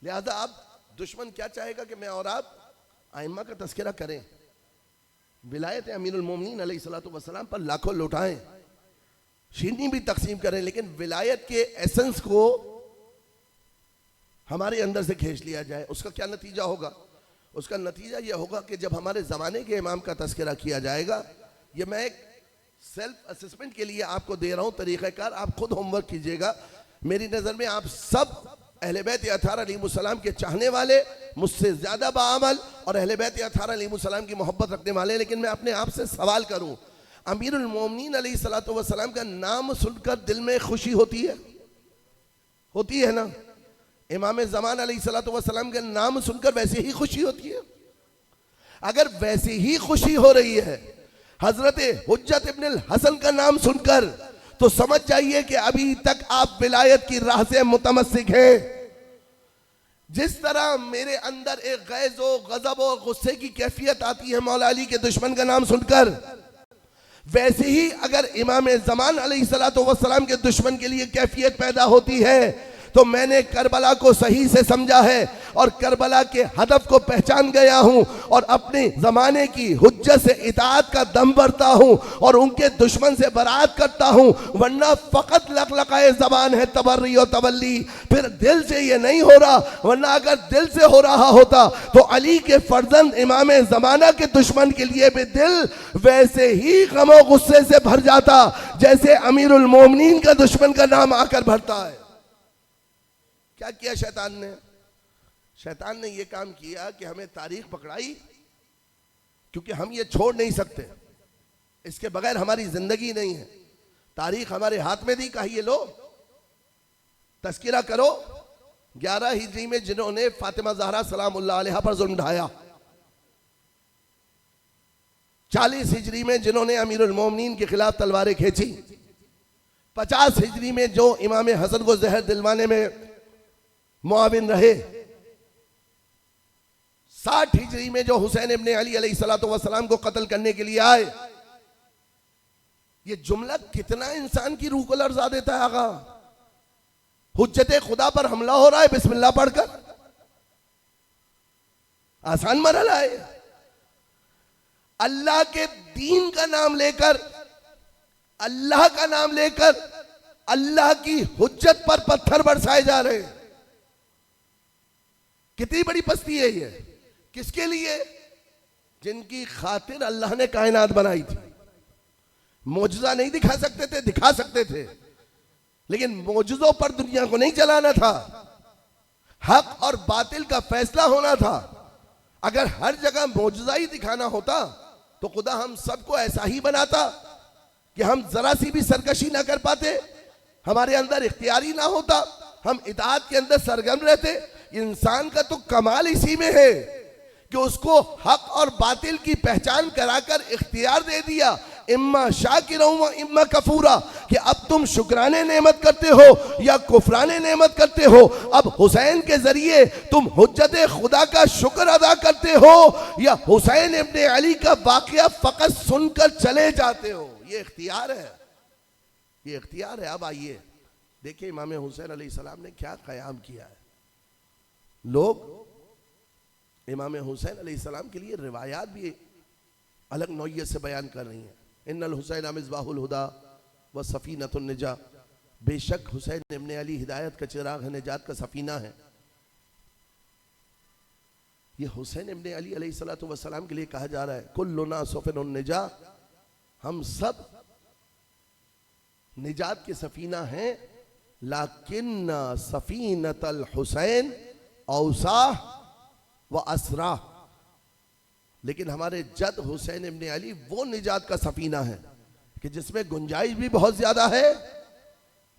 लिहाजा अब दुश्मन क्या चाहेगा कि मैं और आप आइम्मा का तस्करा करें, विलायत अमीरुल मोमिनीन अलैहिस्सलातु वस्सलाम पर लाखों लुटाएं, शीरनी भी तकसीम करें, लेकिन विलायत के एसेंस को हमारे अंदर से खींच लिया जाए। उसका क्या नतीजा होगा? उसका नतीजा यह होगा कि जब हमारे ज़माने के इमाम का तस्करा किया जाएगा, ये मैं एक सेल्फ असेसमेंट के लिए आपको दे रहा हूँ तरीक़ाकार, आप खुद होमवर्क कीजिएगा। मेरी नज़र में आप सब अहले बैत अताहर अलैहिमुस्सलाम के चाहने वाले, मुझसे ज़्यादा बाअमल और अहले बैत अताहर अलैहिमुस्सलाम की मोहब्बत रखने वाले, लेकिन मैं अपने आप से सवाल करूँ, अमीरुल मोमिनीन अलैहिस्सलातु वस्सलाम का नाम सुनकर दिल में खुशी होती है? होती है ना? इमाम ज़मान अलैहिस्सलातु वस्सलाम का नाम सुनकर वैसे ही खुशी होती है? अगर वैसे ही खुशी हो रही है हजरत हुज्जत इब्न हसन का नाम सुनकर, तो समझ जाइए कि अभी तक आप विलायत की राह से मुतमस्सिक हैं। जिस तरह मेरे अंदर एक गैज़ो गज़ब और गुस्से की कैफियत आती है मौला अली के दुश्मन का नाम सुनकर, वैसे ही अगर इमाम ज़मान अलैहिस्सलातु वस्सलाम के दुश्मन के लिए कैफियत पैदा होती है, तो मैंने करबला को सही से समझा है और करबला के हदफ को पहचान गया हूं और अपने ज़माने की हुज्जत से इताअत का दम भरता हूं और उनके दुश्मन से बरात करता हूं, वरना फ़कत लक़लक़ाए ज़बान है तबर्री और तवल्ली, फिर दिल से ये नहीं हो रहा। वरना अगर दिल से हो रहा होता तो अली के फर्जंद इमाम ज़माना के दुश्मन के लिए भी दिल वैसे ही गम और गुस्से से भर जाता जैसे अमीरुल मोमिनीन का दुश्मन का नाम आकर भरता है। क्या किया शैतान ने? शैतान ने यह काम किया कि हमें तारीख पकड़ाई, क्योंकि हम ये छोड़ नहीं सकते, इसके बगैर हमारी जिंदगी नहीं है। तारीख हमारे हाथ में दी, कहा ये लो तस्किरा करो। 11 हिजरी में जिन्होंने फातिमा ज़हरा सलामुल्लाह अलैहा पर जुल्म ढाया, 40 हिजरी में जिन्होंने अमीरुल मोमिनीन के खिलाफ तलवारें खींची, 50 हिजरी में जो इमाम हसन को जहर दिलवाने में मुआविन रहे, 60 हिजरी में जो हुसैन इब्ने अली अलैहिस्सलातु वस्सलाम को कत्ल करने के लिए आए। ये जुमला कितना इंसान की रूह को लर्जा देता है। आगा हुज्जते खुदा पर हमला हो रहा है बिस्मिल्लाह पढ़कर, आसान मरहला है। अल्लाह के दीन का नाम लेकर, अल्लाह का नाम लेकर अल्लाह की हुज्जत पर पत्थर बरसाए जा रहे हैं। कितनी बड़ी पस्ती है ये। किसके लिए? जिनकी खातिर अल्लाह ने कायनात बनाई थी। मोजज़ा नहीं दिखा सकते थे, दिखा सकते थे, लेकिन मोजज़ों पर दुनिया को नहीं चलाना था। हक और बातिल का फैसला होना था। अगर हर जगह मोजज़ा ही दिखाना होता तो खुदा हम सबको ऐसा ही बनाता कि हम जरा सी भी सरकशी ना कर पाते, हमारे अंदर इख्तियारी ना होता, हम इताअत के अंदर सरगर्म रहते। इंसान का तो कमाल इसी में है कि उसको हक और बातिल की पहचान कराकर इख्तियार दे दिया, इम्मा शाकिरा व इम्मा कफूरा, कि अब तुम शुक्राने नेमत करते हो या कुफराने नेमत करते हो। अब हुसैन के जरिए तुम हुज्जत खुदा का शुक्र अदा करते हो या हुसैन इब्ने अली का वाक़या फकत सुनकर चले जाते हो। ये इख्तियार है, ये इख्तियार है। अब आइए देखिए इमाम हुसैन अलैहिस्सलाम ने क्या क़याम किया है। लोग इमाम हुसैन अलैहिस्सलाम के लिए रिवायात भी अलग नौइयत से बयान कर रही हैं। इन्नल हुसैन मिसबाहुल हुदा व सफ़ीनतुन निजा, बेशक हुसैन इब्ने अली हिदायत का चिराग है, निजात का सफ़ीना है। ये हुसैन इब्ने अली अलैहिस्सलातु वस्सलाम के लिए कहा जा रहा है कुल्लुना सफ़िनुन निजा, हम सब निजात के सफ़ीना हैं, लाकिन्ना सफ़ीनतल हुसैन औसा व असरा, लेकिन हमारे जद हुसैन इब्ने अली वो निजात का सफीना है कि जिसमें गुंजाइश भी बहुत ज्यादा है,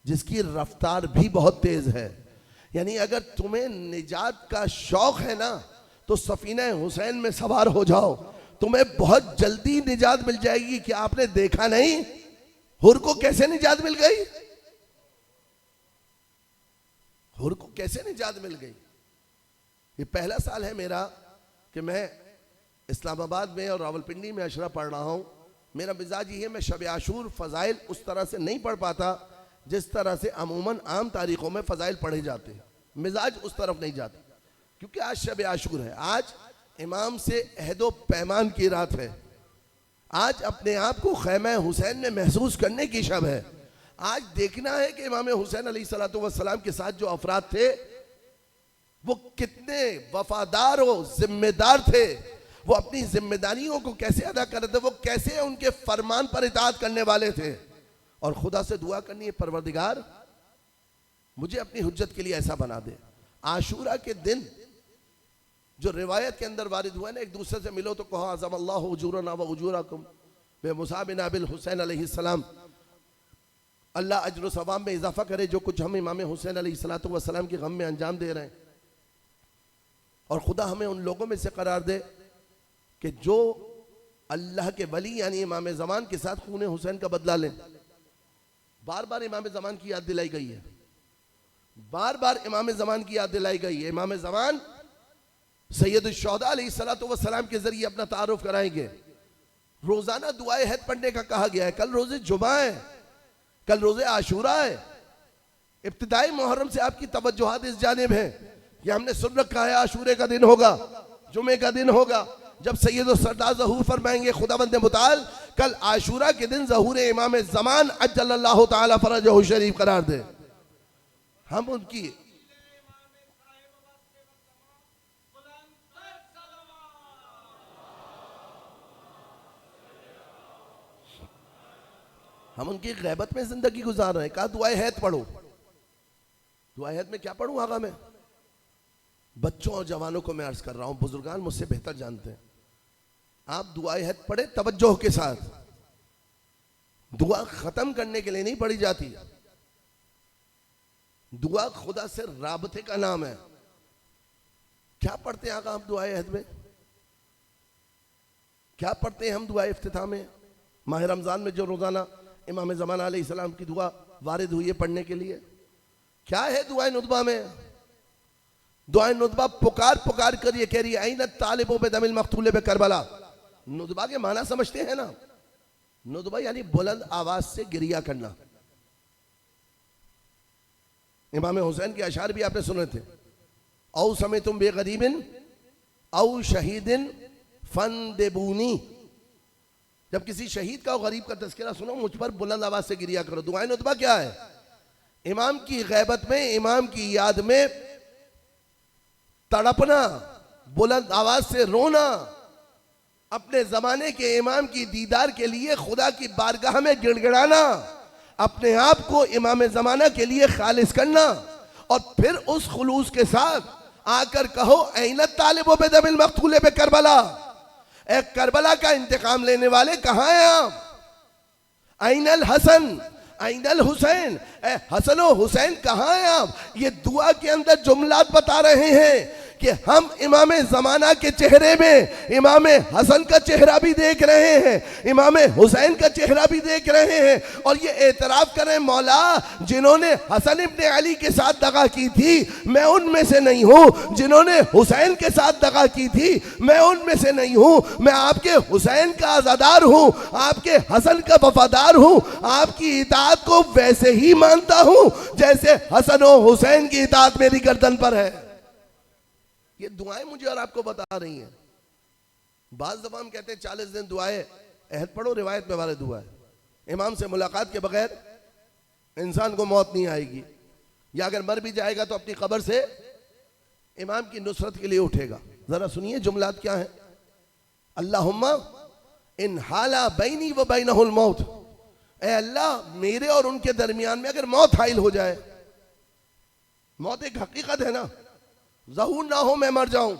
जिसकी रफ्तार भी बहुत तेज है। यानी अगर तुम्हें निजात का शौक है ना, तो सफीना हुसैन में सवार हो जाओ, तुम्हें बहुत जल्दी निजात मिल जाएगी। कि आपने देखा नहीं हुर को कैसे निजात मिल गई? हुर को कैसे निजात मिल गई? ये पहला साल है मेरा कि मैं इस्लामाबाद में और रावलपिंडी में अशरा पढ़ रहा हूँ। मेरा मिजाज ये है, मैं शब आशूर फ़ज़ाइल उस तरह से नहीं पढ़ पाता जिस तरह से अमूमन आम तारीख़ों में फ़ज़ाइल पढ़े जाते हैं। मिजाज उस तरफ नहीं जाता, क्योंकि आज शब आशूर है, आज इमाम से अहदो पैमान की रात है, आज अपने आप को खैमा हुसैन में महसूस करने की शब है। आज देखना है कि इमाम हुसैन अलैहिस्सलातु वस्सलाम के साथ जो अफराद थे वो कितने वफादार और जिम्मेदार थे, वो अपनी जिम्मेदारियों को कैसे अदा कर रहे थे, वो कैसे उनके फरमान पर इताअत करने वाले थे। और खुदा से दुआ करनी है, परवरदिगार मुझे अपनी हुज्जत के लिए ऐसा बना दे। आशूरा के दिन जो रिवायत के अंदर वारिद हुआ है ना, एक दूसरे से मिलो तो कहो अज़मल्लाहु उजूरना व उजूरकुम बेमुसाबिना बिल हुसैन अलैहिस्सलाम, अल्लाह अज्र सवाब में इजाफा करे जो कुछ हम इमाम हुसैन अलैहिस्सलातु वस्सलाम के गम में अंजाम दे रहे हैं। और खुदा हमें उन लोगों में से करार दे कि जो अल्लाह के वली यानी इमाम ज़मान के साथ खून हुसैन का बदला लें। बार बार इमाम ज़मान की याद दिलाई गई है, बार बार इमाम ज़मान की याद दिलाई गई है। इमाम ज़मान सैयद शुहदा अलैहिस्सलातु वस्सलाम के जरिए अपना तारुफ कराएंगे। रोजाना दुआए हैद पढ़ने का कहा गया है। कल रोजे जुमा है, कल रोजे आशूरा है। इब्तिदाई मुहर्रम से आपकी तवज्जुहात इस जानिब है कि हमने सुन रखा है आशूरे का दिन होगा, जुमे का दिन होगा, जब सैयद और सरदार ज़हूर फरमाएंगे खुदावंद मुताल कल आशूरा के दिन ज़हूर इमाम ज़मान अज्जलल्लाहु ताला फरजहु शरीफ करार दे। हम उनकी गैबत में जिंदगी गुजार रहे हैं। कहा दुआए हैत पढ़ो। दुआए हैत में क्या पढ़ूं आगा मैं? बच्चों और जवानों को मैं अर्ज कर रहा हूं, बुजुर्गान मुझसे बेहतर जानते हैं। आप दुआए हैत पढ़े तवज्जो के साथ। दुआ खत्म करने के लिए नहीं पढ़ी जाती, दुआ खुदा से राबते का नाम है। क्या पढ़ते हैं आगा हम दुआए हैत में? क्या पढ़ते हैं हम दुआ इफ्तिताह में? माह रमजान में जो रोजाना इमाम ज़मान अलैहिस्सलाम की दुआ वारिद हुई है पढ़ने के लिए, क्या है दुआ नुतबा में? दुआ नुतबा पुकार पुकार कर ये कह रही है ऐन तालिबो बेदमिल मक्तूल बे करबला। नुतबा के माना समझते हैं ना? नुतबा यानी बुलंद आवाज से गिरिया करना। इमाम हुसैन के अशार भी आपने सुने थे, औ समय तुम बेगरीबिन औ शहीदिन फंदेबूनी। जब किसी शहीद का गरीब का तज़किरा सुनो मुझ पर बुलंद आवाज से गिरिया करो। दुआए नुतबा क्या है? इमाम की गैबत में, इमाम की याद में तड़पना, बुलंद आवाज से रोना, अपने जमाने के इमाम की दीदार के लिए खुदा की बारगाह में गिड़गिड़ाना, अपने आप को इमाम जमाना के लिए खालिस करना, और फिर उस खुलूस के साथ आकर कहो ऐन तालिबो बेदमिल मक्तूल बे करबला, ए करबला का इंतकाम लेने वाले कहाँ हैं आप? ऐनल हसन ऐनल हुसैन, ए हसन और हुसैन कहाँ हैं आप? ये दुआ के अंदर जुमलात बता रहे हैं कि हम इमाम ज़माना के चेहरे में इमाम हसन का चेहरा भी देख रहे हैं, इमाम हुसैन का चेहरा भी देख रहे हैं, और ये एतराफ़ करें मौला जिन्होंने हसन इब्ने अली के साथ दगा की थी मैं उनमें से नहीं हूँ, जिन्होंने हुसैन के साथ दगा की थी मैं उनमें से नहीं हूँ। मैं आपके हुसैन का आज़ादार हूँ, आपके हसन का वफादार हूँ, आपकी इताअत को वैसे ही मानता हूँ जैसे हसन और हुसैन की इताअत मेरी गर्दन पर है। ये दुआएं मुझे और आपको बता रही हैं। बाज़ दफ़ा हम कहते हैं 40 दिन दुआएं अहद पढ़ो, रिवायत में वाले दुआ है इमाम से मुलाकात के बगैर इंसान को मौत नहीं आएगी, या अगर मर भी जाएगा तो अपनी कब्र से इमाम की नुसरत के लिए उठेगा। जरा सुनिए जुमलात क्या है। अल्लाहुम्मा इन हाला बैनी व बैनहुल मौत, ए अल्लाह मेरे और उनके दरमियान में अगर मौत हाइल हो जाए, मौत एक हकीकत है ना, ज़हूर ना हो मैं मर जाऊं,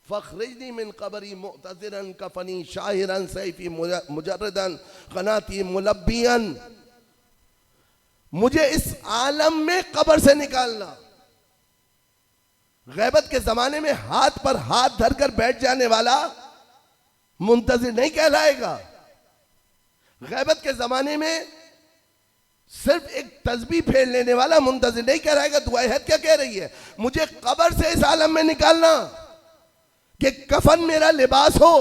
फ़ख़्रिजनी मिन क़ब्री मुअतज़िरन कफ़नी शाहिरन सैफ़ी मुजर्रदन क़नाती मुलब्बियन, मुझे इस आलम में कब्र से निकालना। गैबत के ज़माने में हाथ पर हाथ धरकर बैठ जाने वाला मुंतज़िर नहीं कहलाएगा। गैबत के ज़माने में सिर्फ एक तस्बीह फेर लेने वाला मुंतजिर नहीं कह रहेगा दुआए हद क्या कह रही है, मुझे कब्र से इस आलम में निकालना कि कफन मेरा लिबास हो,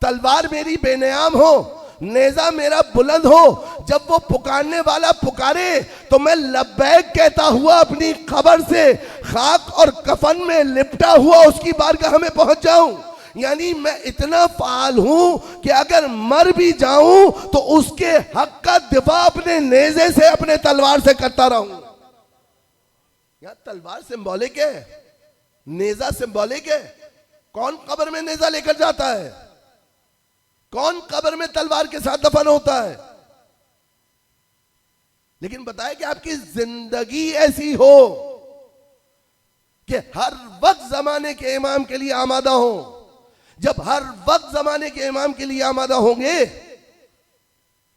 तलवार मेरी बेनियाम हो, नेजा मेरा बुलंद हो। जब वो पुकारने वाला पुकारे तो मैं लब्बैक कहता हुआ अपनी कब्र से खाक और कफन में लिपटा हुआ उसकी बारगाह में पहुंच जाऊं। यानी मैं इतना फाल हूं कि अगर मर भी जाऊं तो उसके हक का दिफा अपने नेजे से, अपने तलवार से करता रहूं। यहां तलवार सिंबॉलिक है, नेजा सिंबॉलिक है। कौन कब्र में नेजा लेकर जाता है? कौन कब्र में तलवार के साथ दफन होता है? लेकिन बताए कि आपकी जिंदगी ऐसी हो कि हर वक्त जमाने के इमाम के लिए आमादा हो। जब हर वक्त जमाने के इमाम के लिए आमादा होंगे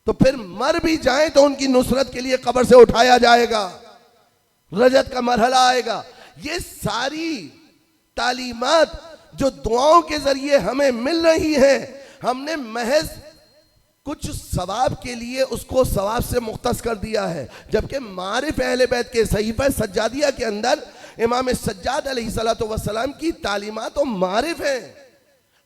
तो फिर मर भी जाएं तो उनकी नुसरत के लिए कब्र से उठाया जाएगा, रजत का मरहला आएगा। ये सारी तालीमात जो दुआओं के जरिए हमें मिल रही हैं, हमने महज कुछ सवाब के लिए उसको सवाब से मुख्तस कर दिया है। जबकि मारिफ अहले बैत के सहीफा सज्जादिया के अंदर इमाम सज्जाद अलैहिस्सलातु वस्सलाम की तालीमात तो मारिफ है,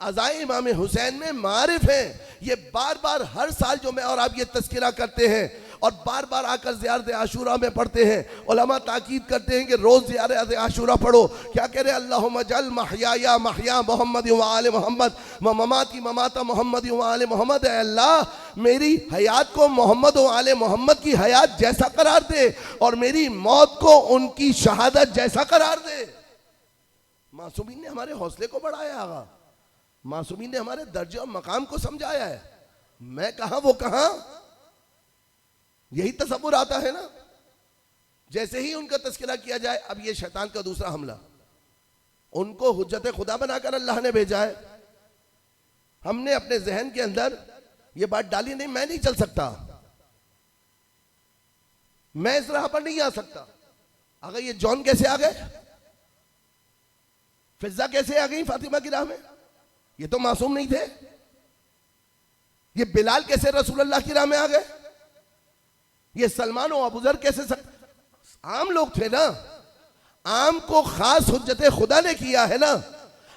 अज़ाए इमाम हुसैन में मारिफ है। ये बार बार हर साल जो मैं और आप ये तज़किरा करते हैं और बार बार आकर ज़ियारत आशूरा में पढ़ते हैं। उलमा ताकीद करते हैं कि रोज़ ज़ियारत आशूरा पढ़ो। क्या कह रहे हैं? अल्लाहुम्मा जल महयाया महया मोहम्मद व आले मोहम्मद व ममाती ममाता मोहम्मद व आले मोहम्मद। अल्लाह मेरी हयात को मोहम्मद व आले मोहम्मद की हयात जैसा करार दे और मेरी मौत को उनकी शहादत जैसा करार दे। मासूमीन ने हमारे हौसले को बढ़ाया आगा, मासूमीन ने हमारे दर्जे और मकाम को समझाया है। मैं कहां वो कहां, यही तसव्वुर आता है ना। जैसे ही उनका तस्करा किया जाए, अब ये शैतान का दूसरा हमला, उनको हुज्जत खुदा बनाकर अल्लाह ने भेजा है। हमने अपने जहन के अंदर ये बात डाली नहीं, मैं नहीं चल सकता, मैं इस राह पर नहीं आ सकता। अगर ये जॉन कैसे आ गए, फिजा कैसे आ गई फातिमा की राह में, ये तो मासूम नहीं थे। ये बिलाल कैसे रसूलुल्लाह की राह में आ गए, ये सलमान और अबूजर कैसे आम लोग थे ना। आम को खास हुज्जत खुदा ने किया है ना।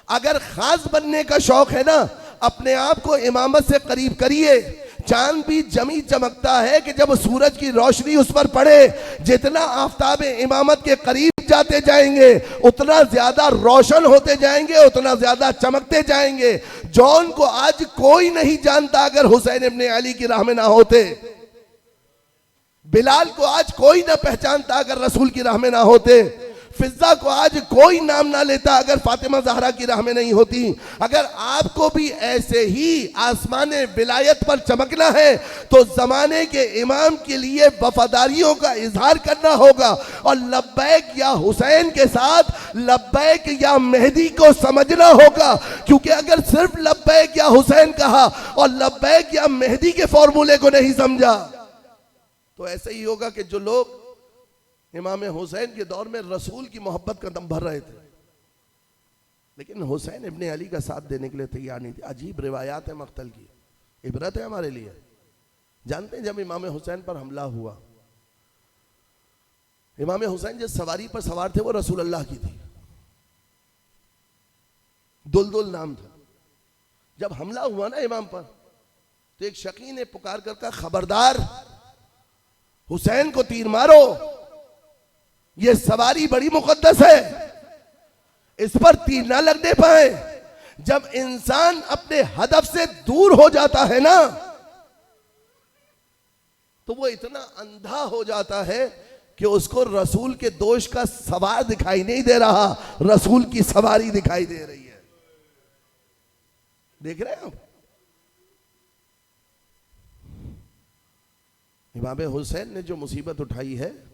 अगर खास बनने का शौक है ना, अपने आप को इमामत से करीब करिए। चांद भी जमी चमकता है कि जब सूरज की रोशनी उस पर पड़े। जितना आफताब इमामत के करीब जाते जाएंगे उतना ज्यादा रोशन होते जाएंगे, उतना ज्यादा चमकते जाएंगे। जॉन को आज कोई नहीं जानता अगर हुसैन इब्ने अली की राह में ना होते। बिलाल को आज कोई ना पहचानता अगर रसूल की राह में ना होते। फिजा को आज कोई नाम ना लेता अगर फातिमा ज़हरा की राह में नहीं होती। अगर आपको भी ऐसे ही आसमान विलायत पर चमकना है तो जमाने के इमाम के लिए वफादारियों का इजहार करना होगा और लब्बैक या हुसैन के साथ लब्बैक या मेहदी को समझना होगा। क्योंकि अगर सिर्फ लब्बैक या हुसैन कहा और लब्बैक या मेहदी के फॉर्मूले को नहीं समझा तो ऐसे ही होगा कि जो लोग इमाम हुसैन के दौर में रसूल की मोहब्बत का दम भर रहे थे लेकिन हुसैन इब्ने अली का साथ देने के लिए तैयार नहीं थे। अजीब रिवायात है मक्तल की, इबरत है हमारे लिए। जानते हैं जब इमाम हुसैन पर हमला हुआ, इमाम हुसैन जिस सवारी पर सवार थे वो रसूलुल्लाह की थी, दुलदुल नाम था। जब हमला हुआ ना इमाम पर तो एक शकी ने पुकार कर कहा, खबरदार हुसैन को तीर मारो, ये सवारी बड़ी मुकद्दस है, इस पर तीर ना लगने पाए। जब इंसान अपने हदफ से दूर हो जाता है ना तो वो इतना अंधा हो जाता है कि उसको रसूल के दोष का सवार दिखाई नहीं दे रहा, रसूल की सवारी दिखाई दे रही है। देख रहे हैं आप? इमाम हुसैन ने जो मुसीबत उठाई है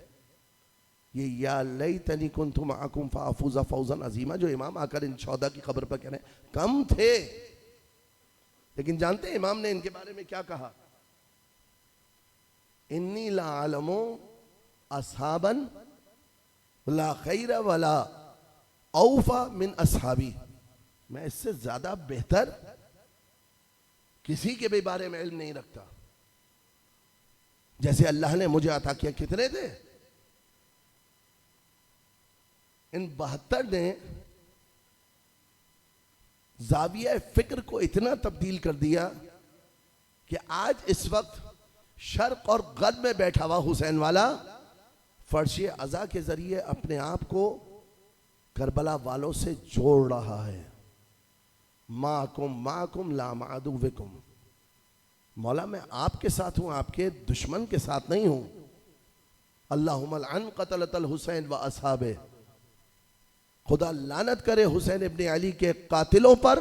ये या लैतनी कुन्तु मअकुम फाफूज़ फौज़न अज़ीमा, जो इमाम आकर इन 14 की खबर पर कह रहे हैं, कम थे। लेकिन जानते हैं इमाम ने इनके बारे में क्या कहा? इन्नी ला आलमो अस्हाबन ला खैर वला औफा मिन अस्हाबी, मैं इससे ज्यादा बेहतर किसी के भी बारे में इल्म नहीं रखता। जैसे अल्लाह ने मुझे अता किया। कितने थे? इन 72 ने जाविया फिक्र को इतना तब्दील कर दिया कि आज इस वक्त शर्क और गर्ब में बैठा हुआ हुसैन वाला फर्शे अज़ा के जरिए अपने आप को करबला वालों से जोड़ रहा है। माकुम ला मादुविकुम, मौला मैं आपके साथ हूं, आपके दुश्मन के साथ नहीं हूं। अल्लाहुम्मा अन क़तलतल हुसैन व असहाबे, खुदा लानत करे हुसैन इब्ने अली के कातिलों पर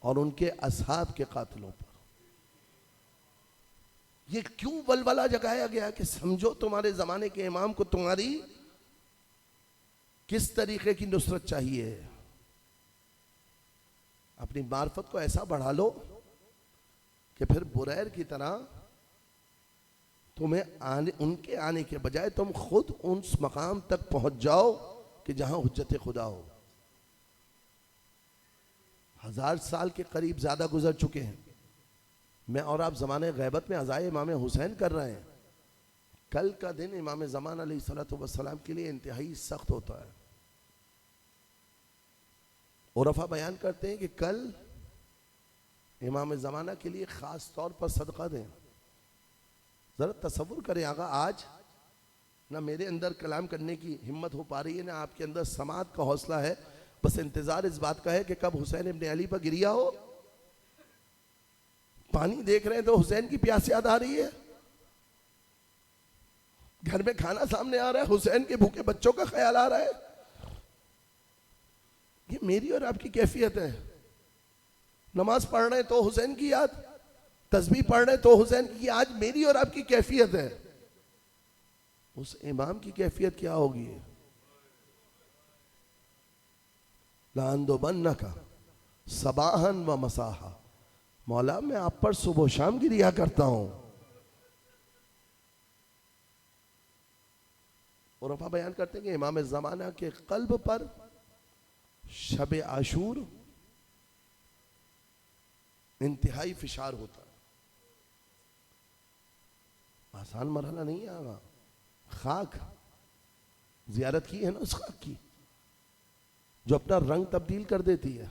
और उनके असहाब के कातिलों पर। ये क्यों वलवला जगाया गया कि समझो तुम्हारे जमाने के इमाम को तुम्हारी किस तरीके की नुसरत चाहिए। अपनी मार्फत को ऐसा बढ़ा लो कि फिर बुरैर की तरह तुम्हें उनके आने के बजाय तुम खुद उस मकाम तक पहुंच जाओ कि जहां हुज्जत खुदा हो। 1000 साल के करीब ज्यादा गुजर चुके हैं। मैं और आप जमाने गैबत में अज़ाए इमाम हुसैन कर रहे हैं। कल का दिन इमाम ज़मान अलैहिस्सलातु वस्सलाम के लिए इंतहाई सख्त होता है। उरफा बयान करते हैं कि कल इमाम ज़माना के लिए ख़ास तौर पर सदका दें। ज़रा तसव्वुर करें आगा, आज ना मेरे अंदर कलाम करने की हिम्मत हो पा रही है, ना आपके अंदर समात का हौसला है। बस इंतज़ार इस बात का है कि कब हुसैन इब्ने अली पर गिरिया हो। पानी देख रहे हैं तो हुसैन की प्यास याद आ रही है। घर में खाना सामने आ रहा है, हुसैन के भूखे बच्चों का ख्याल आ रहा है। ये मेरी और आपकी कैफियत है। नमाज पढ़ रहे हैं तो हुसैन की याद, तस्बीह पढ़ रहे हैं तो हुसैन की। आज मेरी और आपकी कैफियत है। उस इमाम की कैफियत क्या होगी? लांदोबन्नका सबाहन व मसाहा, मौला मैं आप पर सुबह शाम गिरिया करता हूं। और अफा बयान करते हैं कि इमाम ज़माना के कल्ब पर शब आशूर इंतहाई फिशार होता है। आसान मरहला नहीं आगा। खाक जियारत की है ना उस खाक की जो अपना रंग तब्दील कर देती है।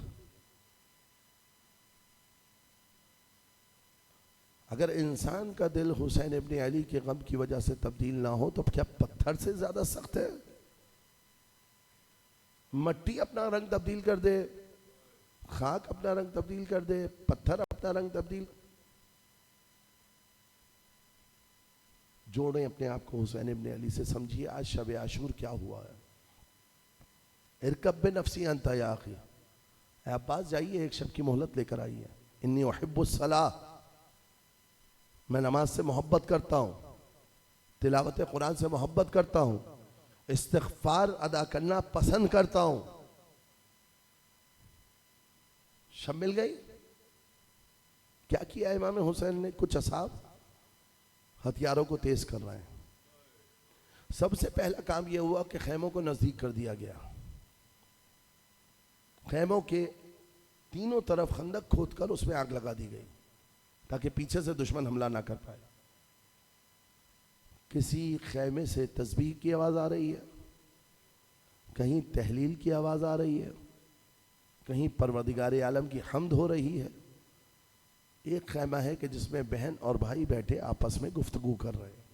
अगर इंसान का दिल हुसैन इब्ने अली के गम की वजह से तब्दील ना हो तो क्या पत्थर से ज्यादा सख्त है? मट्टी अपना रंग तब्दील कर दे, खाक अपना रंग तब्दील कर दे, पत्थर अपना रंग तब्दील। जोड़ें अपने आप को हुसैन इब्ने अली से। समझिए आज शब आशूर क्या हुआ है। इरकब नफसी अंता या आखी, अब्बास जाइए एक शब की मोहलत लेकर आइए। इन्नी उहिब्बुस सलाह, मैं नमाज से मोहब्बत करता हूँ, तिलावत कुरान से मोहब्बत करता हूँ, इस्तिग़फ़ार अदा करना पसंद करता हूँ। शब मिल गई। क्या किया इमाम हुसैन ने? कुछ असहाब हथियारों को तेज कर रहे हैं। सबसे पहला काम यह हुआ कि खैमों को नजदीक कर दिया गया। खैमों के तीनों तरफ खंदक खोदकर उसमें आग लगा दी गई ताकि पीछे से दुश्मन हमला ना कर पाए। किसी खैमे से तस्बीह की आवाज आ रही है, कहीं तहलील की आवाज आ रही है, कहीं परवरदिगार आलम की हम्द हो रही है। एक खैमा है कि जिसमें बहन और भाई बैठे आपस में गुफ्तगू कर रहे हैं।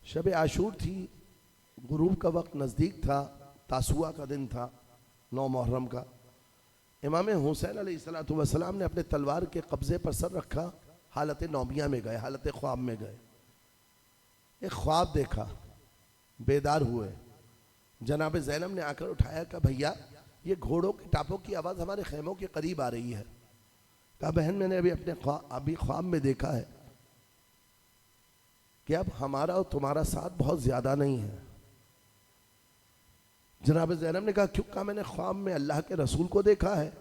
शब आशूर थी, गुरूब का वक्त नज़दीक था, तासुआ का दिन था, 9 मुहर्रम का। इमाम हुसैन अलैहिस्सलातु वस्सलाम ने अपने तलवार के कब्जे पर सर रखा, हालत नौबिया में गए, हालत ख्वाब में गए। एक ख्वाब देखा, बेदार हुए। जनाब ज़ैनब ने आकर उठाया, कहा भैया ये घोड़ों के टापों की आवाज़ हमारे खैमों के करीब आ रही है। कहा बहन मैंने अभी ख्वाब में देखा है कि अब हमारा और तुम्हारा साथ बहुत ज्यादा नहीं है। जनाब ज़ैनब ने कहा क्यों? कहा मैंने ख्वाब में अल्लाह के रसूल को देखा है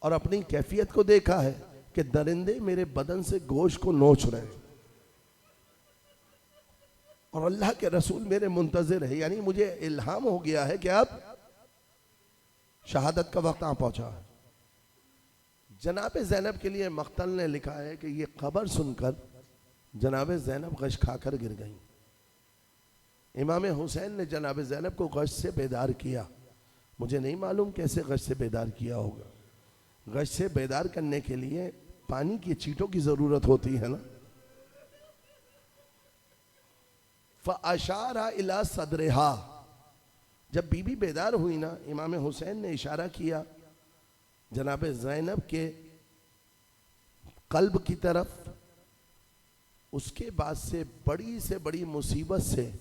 और अपनी कैफियत को देखा है कि दरिंदे मेरे बदन से गोश्त को नोच रहे हैं और अल्लाह के रसूल मेरे मुंतजिर है। यानी मुझे इल्हाम हो गया है कि अब शहादत का वक्त आ पहुंचा है। जनाब ज़ैनब के लिए मख्तल ने लिखा है कि ये खबर सुनकर जनाब ज़ैनब गश खाकर गिर गई। इमाम हुसैन ने जनाब ज़ैनब को गश से बेदार किया। मुझे नहीं मालूम कैसे गश से बेदार किया होगा। गश से बेदार करने के लिए पानी की चींटों की जरूरत होती है ना। फ़अशारा इला सदरिहा, जब बीबी बेदार हुई ना, इमाम हुसैन ने इशारा किया जनाब ज़ैनब के कल्ब की तरफ। उसके बाद से बड़ी मुसीबत से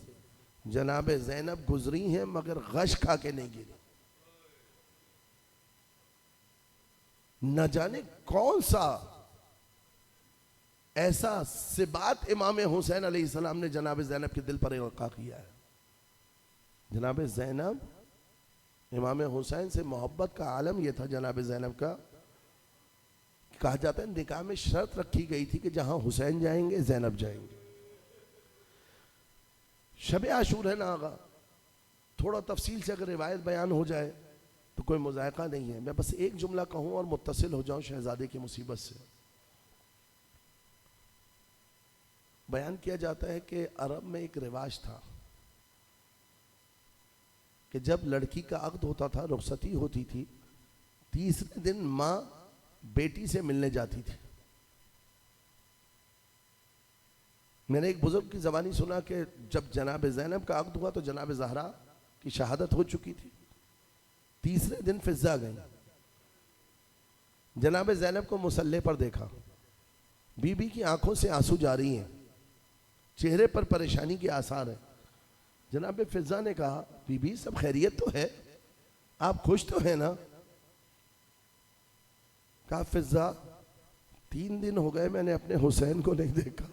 जनाब ज़ैनब गुजरी हैं, मगर गश खा के नहीं गिरी। न जाने कौन सा ऐसा सिबात इमाम हुसैन अलैहिस्सलाम ने जनाब ज़ैनब के दिल पर इल्का किया है। जनाब ज़ैनब, इमाम हुसैन से मोहब्बत का आलम यह था जनाब ज़ैनब का, कहा जाता है निकाह में शर्त रखी गई थी कि जहां हुसैन जाएंगे ज़ैनब जाएंगे। शब आशूर है ना आगा, थोड़ा तफसील से अगर रिवायत बयान हो जाए तो कोई मुज़ायका नहीं है। मैं बस एक जुमला कहूं और मुत्तसिल हो जाऊं शहजादे की मुसीबत से। बयान किया जाता है कि अरब में एक रिवाज था कि जब लड़की का अक़्द होता था, रुखसती होती थी, तीसरे दिन माँ बेटी से मिलने जाती थी। मैंने एक बुजुर्ग की ज़बानी सुना कि जब जनाब ज़ैनब का अक़्द हुआ तो जनाब ज़हरा की शहादत हो चुकी थी। तीसरे दिन फिज़ा गई, जनाब ज़ैनब को मुसल्ले पर देखा, बीबी की आंखों से आंसू जारी हैं, चेहरे पर परेशानी के आसार हैं। जनाब फिज़ा ने कहा, बीबी सब खैरियत तो है, आप खुश तो हैं ना? कहा, फिज़ा 3 दिन हो गए मैंने अपने हुसैन को नहीं देखा।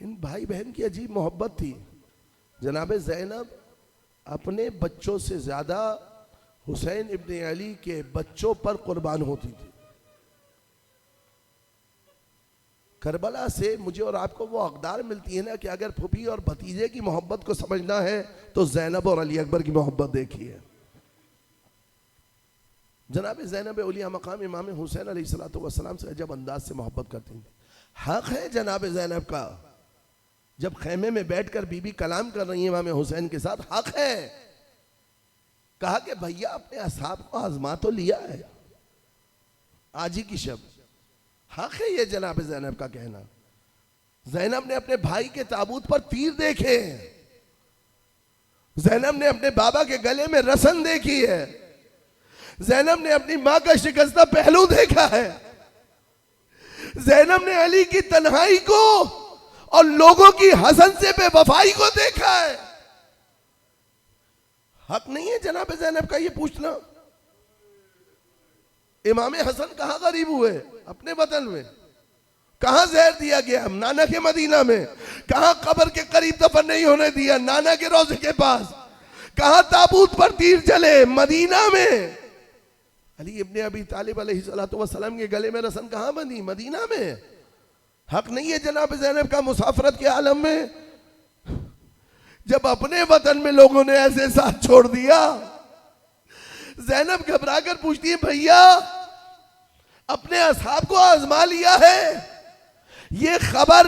इन भाई बहन की अजीब मोहब्बत थी। जनाब ज़ैनब अपने बच्चों से ज्यादा हुसैन इब्न अली के बच्चों पर कुर्बान होती थी। करबला से मुझे और आपको वो अक़दार मिलती है ना कि अगर फूफी और भतीजे की मोहब्बत को समझना है तो ज़ैनब और अली अकबर की मोहब्बत देखिए। जनाब ज़ैनब औलिया मकाम इमाम हुसैन अलैहिस्सलातु वस्सलाम से अजब अंदाज से मोहब्बत करती थी। हक है जनाब ज़ैनब का, जब खेमे में बैठकर बीबी कलाम कर रही है इमाम हुसैन के साथ, हक है। कहा कि भैया अपने असहाब को आजमा तो लिया है आज ही की शब, हक है ये जनाब ज़ैनब का कहना। ज़ैनब ने अपने भाई के ताबूत पर तीर देखे, ज़ैनब ने अपने बाबा के गले में रसन देखी है, ज़ैनब ने अपनी मां का शिकस्ता पहलू देखा है, ज़ैनब ने अली की तन्हाई को और लोगों की हसन से बेवफाई को देखा है। हक नहीं है जनाब ज़ैनब का ये पूछना इमाम हसन कहां गरीब हुए? अपने वतन में। कहां जहर दिया गया? नाना के मदीना में। कहां कब्र के करीब दफन नहीं होने दिया? नाना के रोज़े के पास। कहां ताबूत पर तीर चले? मदीना में। अली इब्ने अबी तालिब अलैहिस्सलातु वस्सलाम के गले में रसन कहां बंधी? मदीना में। हक नहीं है जनाब ज़ैनब का मुसाफरत के आलम में? जब अपने वतन में लोगों ने ऐसे साथ छोड़ दिया, ज़ैनब घबरा कर पूछती है, भैया अपने असहाब को आजमा लिया है? ये खबर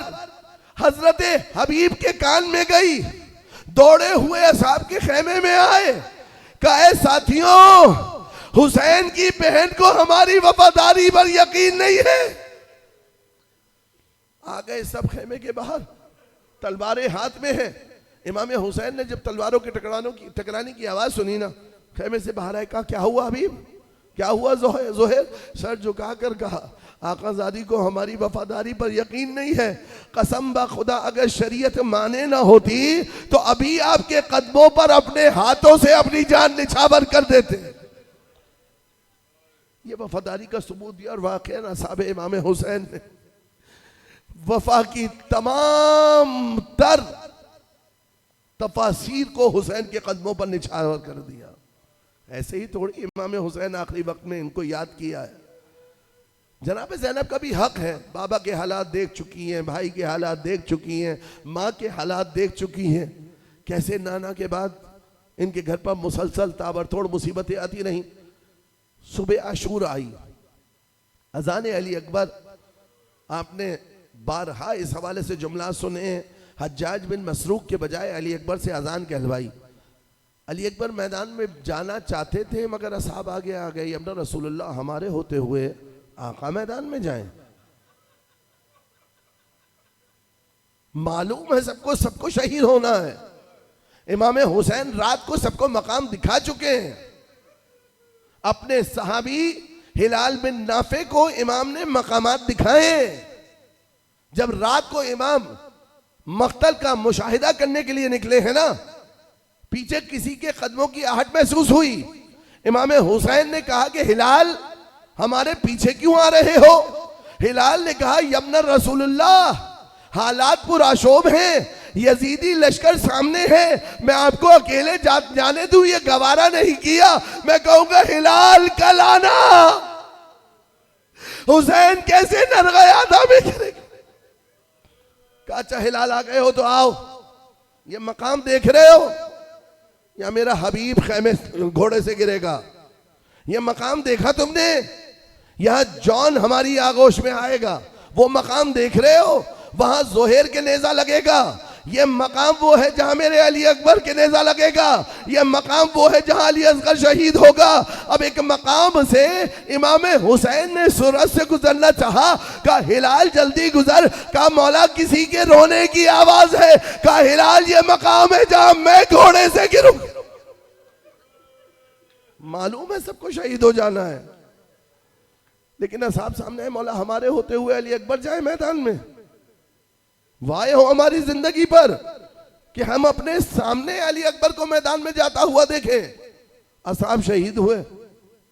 हजरत हबीब के कान में गई, दौड़े हुए असहाब के खेमे में आए, कहे साथियों हुसैन की बहन को हमारी वफादारी पर यकीन नहीं है। आ गए सब खेमे के बाहर, तलवारें हाथ में है। इमाम हुसैन ने जब तलवारों के टकराने की आवाज सुनी ना, खेमे से बाहर आए, कहा क्या हुआ हबीब, क्या हुआ ज़ोहैर? सर झुका कर कहा, आकाज़ादी को हमारी वफादारी पर यकीन नहीं है, कसम बा खुदा अगर शरीयत माने ना होती तो अभी आपके कदमों पर अपने हाथों से अपनी जान निछावर कर देते। ये वफादारी का सबूत दिया और वाक़ई असहाब इमाम हुसैन ने वफा की तमाम तर तफासीर को हुसैन के कदमों पर निछावर कर दिया। ऐसे ही थोड़ी इमाम हुसैन आखिरी वक्त में इनको याद किया है। जनाब ज़ैनब का भी हक है, बाबा के हालात देख चुकी हैं, भाई के हालात देख चुकी हैं, माँ के हालात देख चुकी हैं, कैसे नाना के बाद इनके घर पर मुसलसल ताबड़तोड़ मुसीबतें आती रहीं। सुबह आशूर आई, अजान अली अकबर आपने बारहा इस हवाले से जुमला सुने, हज्जाज बिन मसरूक के बजाय अली अकबर से अजान कहलवाई। अली अकबर मैदान में जाना चाहते थे मगर असहाब आगे आ गए, अब रसूलुल्लाह हमारे होते हुए आका मैदान में जाएं। मालूम है सबको शहीद होना है। इमाम हुसैन रात को सबको मकाम दिखा चुके हैं। अपने सहाबी हिलाल बिन नाफे को इमाम ने मकामात दिखाए। जब रात को इमाम मक्तल का मुशाहिदा करने के लिए निकले हैं ना, पीछे किसी के कदमों की आहट महसूस हुई। इमाम हुसैन ने कहा कि हिलाल हमारे पीछे क्यों आ रहे हो? हिलाल ने कहा यमन रसूलुल्लाह, हालात पुराशोभ हैं, यजीदी लश्कर सामने है, मैं आपको अकेले जाने दूं ये गवारा नहीं किया। मैं कहूंगा हिलाल कल आना। हुसैन कैसे नर गया था मैं कहा अच्छा हिलाल आ गए हो तो आओ, ये मकाम देख रहे हो, या मेरा हबीब खैमे घोड़े से गिरेगा। ये मकाम देखा तुमने? यहां जॉन हमारी आगोश में आएगा, वो मकाम देख रहे हो? वहां जोहेर के नेजा लगेगा। ये मकाम वो है जहां मेरे अली अकबर के नेजा लगेगा। ये मकाम वो है जहां अली असगर शहीद होगा। अब एक मकाम से इमाम हुसैन ने सूरज से गुजरना चाहा, का हिलाल जल्दी गुजर, का मौला किसी के रोने की आवाज है, का हिलाल ये मकाम है जहां मैं घोड़े से गिरूं। मालूम है सबको शहीद हो जाना है, लेकिन असाब सामने है, मौला हमारे होते हुए अली अकबर जाए मैदान में। वाहे हो हमारी जिंदगी पर कि हम अपने सामने अली अकबर को मैदान में जाता हुआ देखें। असाब शहीद हुए,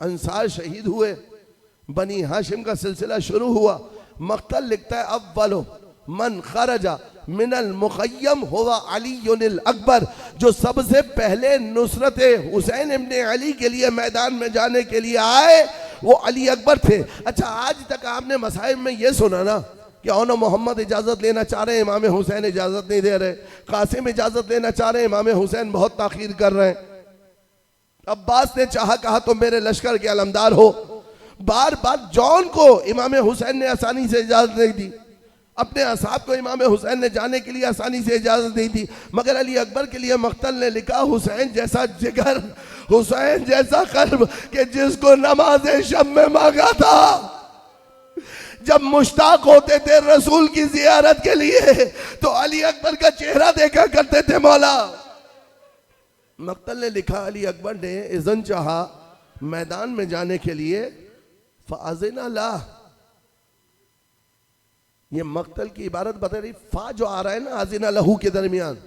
अंसार शहीद हुए, बनी हाशिम का सिलसिला शुरू हुआ। मक्तल लिखता है अव्वलो मन खरजा मिनल मुखय्यम हुआ अली अकबर, जो सबसे पहले नुसरत हुसैन इब्ने अली के लिए मैदान में जाने के लिए आए वो अली अकबर थे। अच्छा, आज तक आपने मसाइब में ये सुना ना कि औनो मोहम्मद इजाजत लेना चाह रहे हैं, इमाम हुसैन इजाजत नहीं दे रहे, कासिम इजाजत लेना चाह रहे हैं, इमाम हुसैन बहुत ताखीर कर रहे हैं, अब्बास ने चाहा कहा तुम मेरे लश्कर के अलमदार हो। बार बार जॉन को इमाम हुसैन ने आसानी से इजाजत नहीं दी, अपने असाब को इमाम हुसैन ने जाने के लिए आसानी से इजाजत नहीं दी। मगर अली अकबर के लिए मक्तल ने लिखा हुसैन जैसा जिगर, हुसैन जैसा कल्ब कि जिसको नमाज़े शब में मांगा था। जब मुश्ताक होते थे रसूल की जियारत के लिए तो अली अकबर का चेहरा देखा करते थे मौला। मक्तल ने लिखा अली अकबर ने इज़न चाहा मैदान में जाने के लिए, फ़अज़िना लह। ये मक्तल की इबारत बता रही, फा जो आ रहा है ना अज़िना लहू के दरमियान,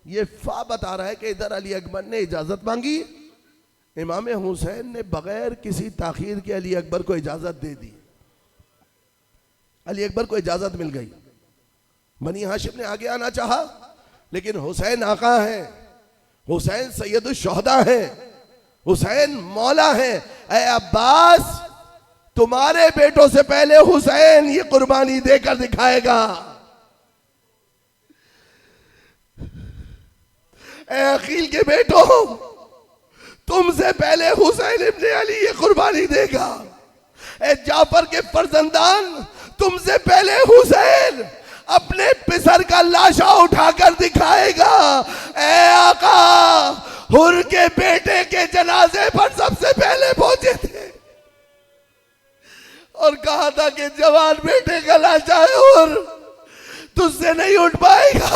ये फा बता रहा है कि इधर अली अकबर ने इजाजत मांगी, इमाम हुसैन ने बगैर किसी ताखीर के अली अकबर को इजाजत दे दी। अली अकबर को इजाजत मिल गई। बनी हाशिम ने आगे आना चाहा, लेकिन हुसैन आका है, हुसैन सैयदुल शुहदा है, हुसैन मौला है। ऐ अब्बास, तुम्हारे बेटों से पहले हुसैन ये कुर्बानी देकर दिखाएगा। ऐ अकील के बेटों, तुमसे पहले हुसैन इब्ने अली ये कुर्बानी देगा। ऐ जाफर के फर्जंदान, तुमसे पहले हुसैन अपने पिसर का लाशा उठाकर दिखाएगा। ऐ आका, हुर के बेटे के जनाजे पर सबसे पहले पहुंचे थे और कहा था कि जवान बेटे का लाशा है हुर, तुझसे नहीं उठ पाएगा।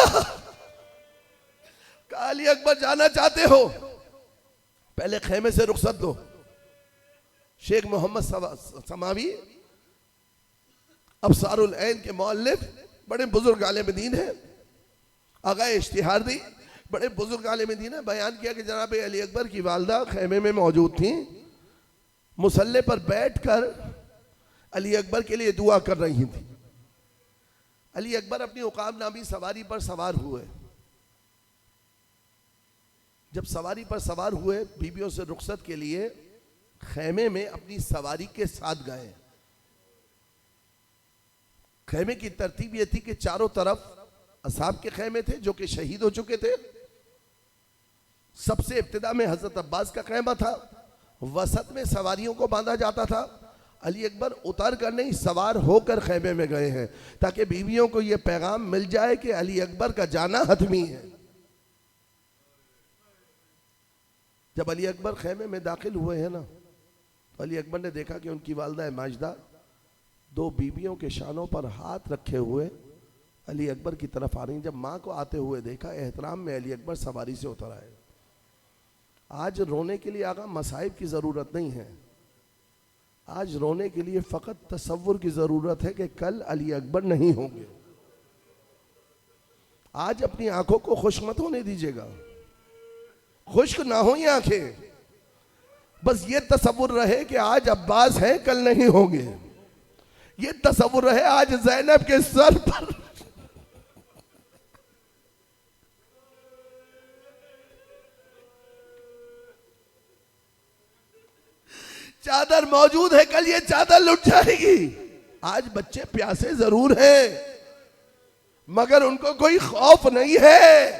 अली अकबर जाना चाहते हो, पहले खेमे से रुखसत दो। शेख मोहम्मद समावी अबसारुल ऐन के मौल्लिफ, बड़े बुजुर्ग आलिम दीन है। आगा इश्तिहादी बड़े बुजुर्ग आलिम दीन है। बयान किया कि जनाब अली अकबर की वालदा खेमे में मौजूद थी, मुसल्ले पर बैठकर अली अकबर के लिए दुआ कर रही थी। अली अकबर अपनी उकाब नामी सवारी पर सवार हुए। जब सवारी पर सवार हुए, बीबियों से रुखसत के लिए खेमे में अपनी सवारी के साथ गए। खेमे की तरतीब यह थी कि चारों तरफ असहाब के खेमे थे जो कि शहीद हो चुके थे। सबसे इब्तिदा में हजरत अब्बास का खेमा था, वसत में सवारियों को बांधा जाता था, अली अकबर उतर कर नहीं, सवार होकर खैमे में गए हैं, ताकि बीवियों को यह पैगाम मिल जाए कि अली अकबर का जाना हतमी है। जब अली अकबर खैमे में दाखिल हुए हैं ना, तो अली अकबर ने देखा कि उनकी वालदा माजिदा दो बीवियों के शानों पर हाथ रखे हुए अली अकबर की तरफ आ रही। जब माँ को आते हुए देखा, एहतराम में अली अकबर सवारी से उतर आए। आज रोने के लिए आगा मसाइब की ज़रूरत नहीं है, आज रोने के लिए फ़कत तसव्वुर की ज़रूरत है कि कल अली अकबर नहीं होंगे। आज अपनी आंखों को खुश मत होने दीजिएगा, खुश्क ना हो ये आंखें, बस ये तसव्वुर रहे कि आज अब्बास है कल नहीं होंगे। ये तसव्वुर रहे आज ज़ैनब के सर पर चादर मौजूद है, कल ये चादर लुट जाएगी। आज बच्चे प्यासे जरूर हैं, मगर उनको कोई खौफ नहीं है।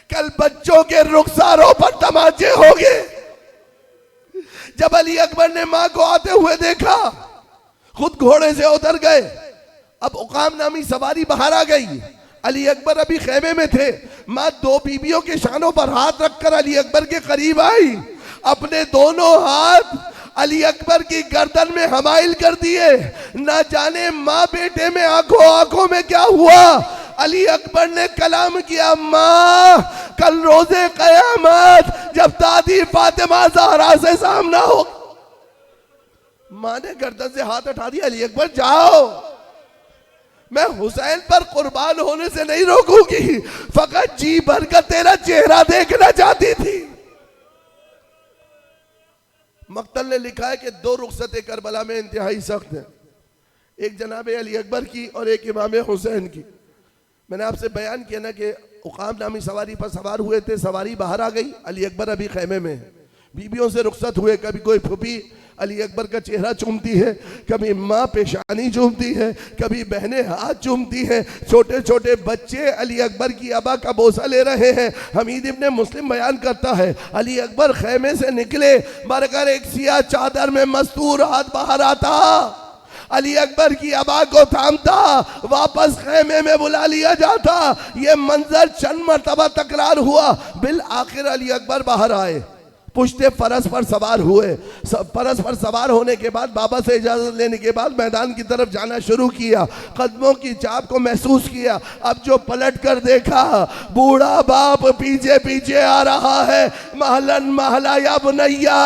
कल बच्चों के रुखसारों पर तमाचे होंगे। जब अली अकबर ने मां को आते हुए देखा, खुद घोड़े से उतर गए। अब उकाम नामी सवारी बाहर आ गई। अली अकबर अभी खैमे में थे। मां दो बीबियों के शानों पर हाथ रखकर अली अकबर के करीब आई। अपने दोनों हाथ अली अकबर की गर्दन में हमाइल कर दिए। ना जाने माँ बेटे में आंखों आंखों में क्या हुआ। अली अकबर ने कलाम किया, माँ कल रोजे कयामत जब दादी फातिमा ज़हरा से सामना हो। माँ ने गर्दन से हाथ उठा दिया, अली अकबर जाओ, मैं हुसैन पर कुर्बान होने से नहीं रोकूंगी, फकत जी भर का तेरा चेहरा देखना चाहती थी। मक्तल ने लिखा है कि दो रुखसत करबला में इंतहाई सख्त है, एक जनाब अली अकबर की और एक इमाम हुसैन की। मैंने आपसे बयान किया ना कि उकाम नामी सवारी पर सवार हुए थे, सवारी बाहर आ गई, अली अकबर अभी खैमे में है। बीबियों से रुखसत हुए, कभी कोई फूफी अली अकबर का चेहरा चूमती है, कभी माँ पेशानी चूमती है, कभी बहनें हाथ चूमती हैं। छोटे छोटे बच्चे अली अकबर की अबा का बोसा ले रहे हैं। हमीद इब्ने मुस्लिम बयान करता है, अली अकबर खैमे से निकले, मरकर एक सिया चादर में मस्तूर हाथ बाहर आता, अली अकबर की अबा को थामता, वापस खैमे में बुला लिया जाता। ये मंजर चंद मरतबा तकरार हुआ। बिल आखिर अली अकबर बाहर आए, पुश्ते फरस पर सवार हुए। फरस पर सवार होने के बाद बाबा से इजाजत लेने के बाद मैदान की तरफ जाना शुरू किया। कदमों की चाप को महसूस किया। अब जो पलट कर देखा, बूढ़ा बाप पीछे पीछे आ रहा है। महलन महला या बुनैया,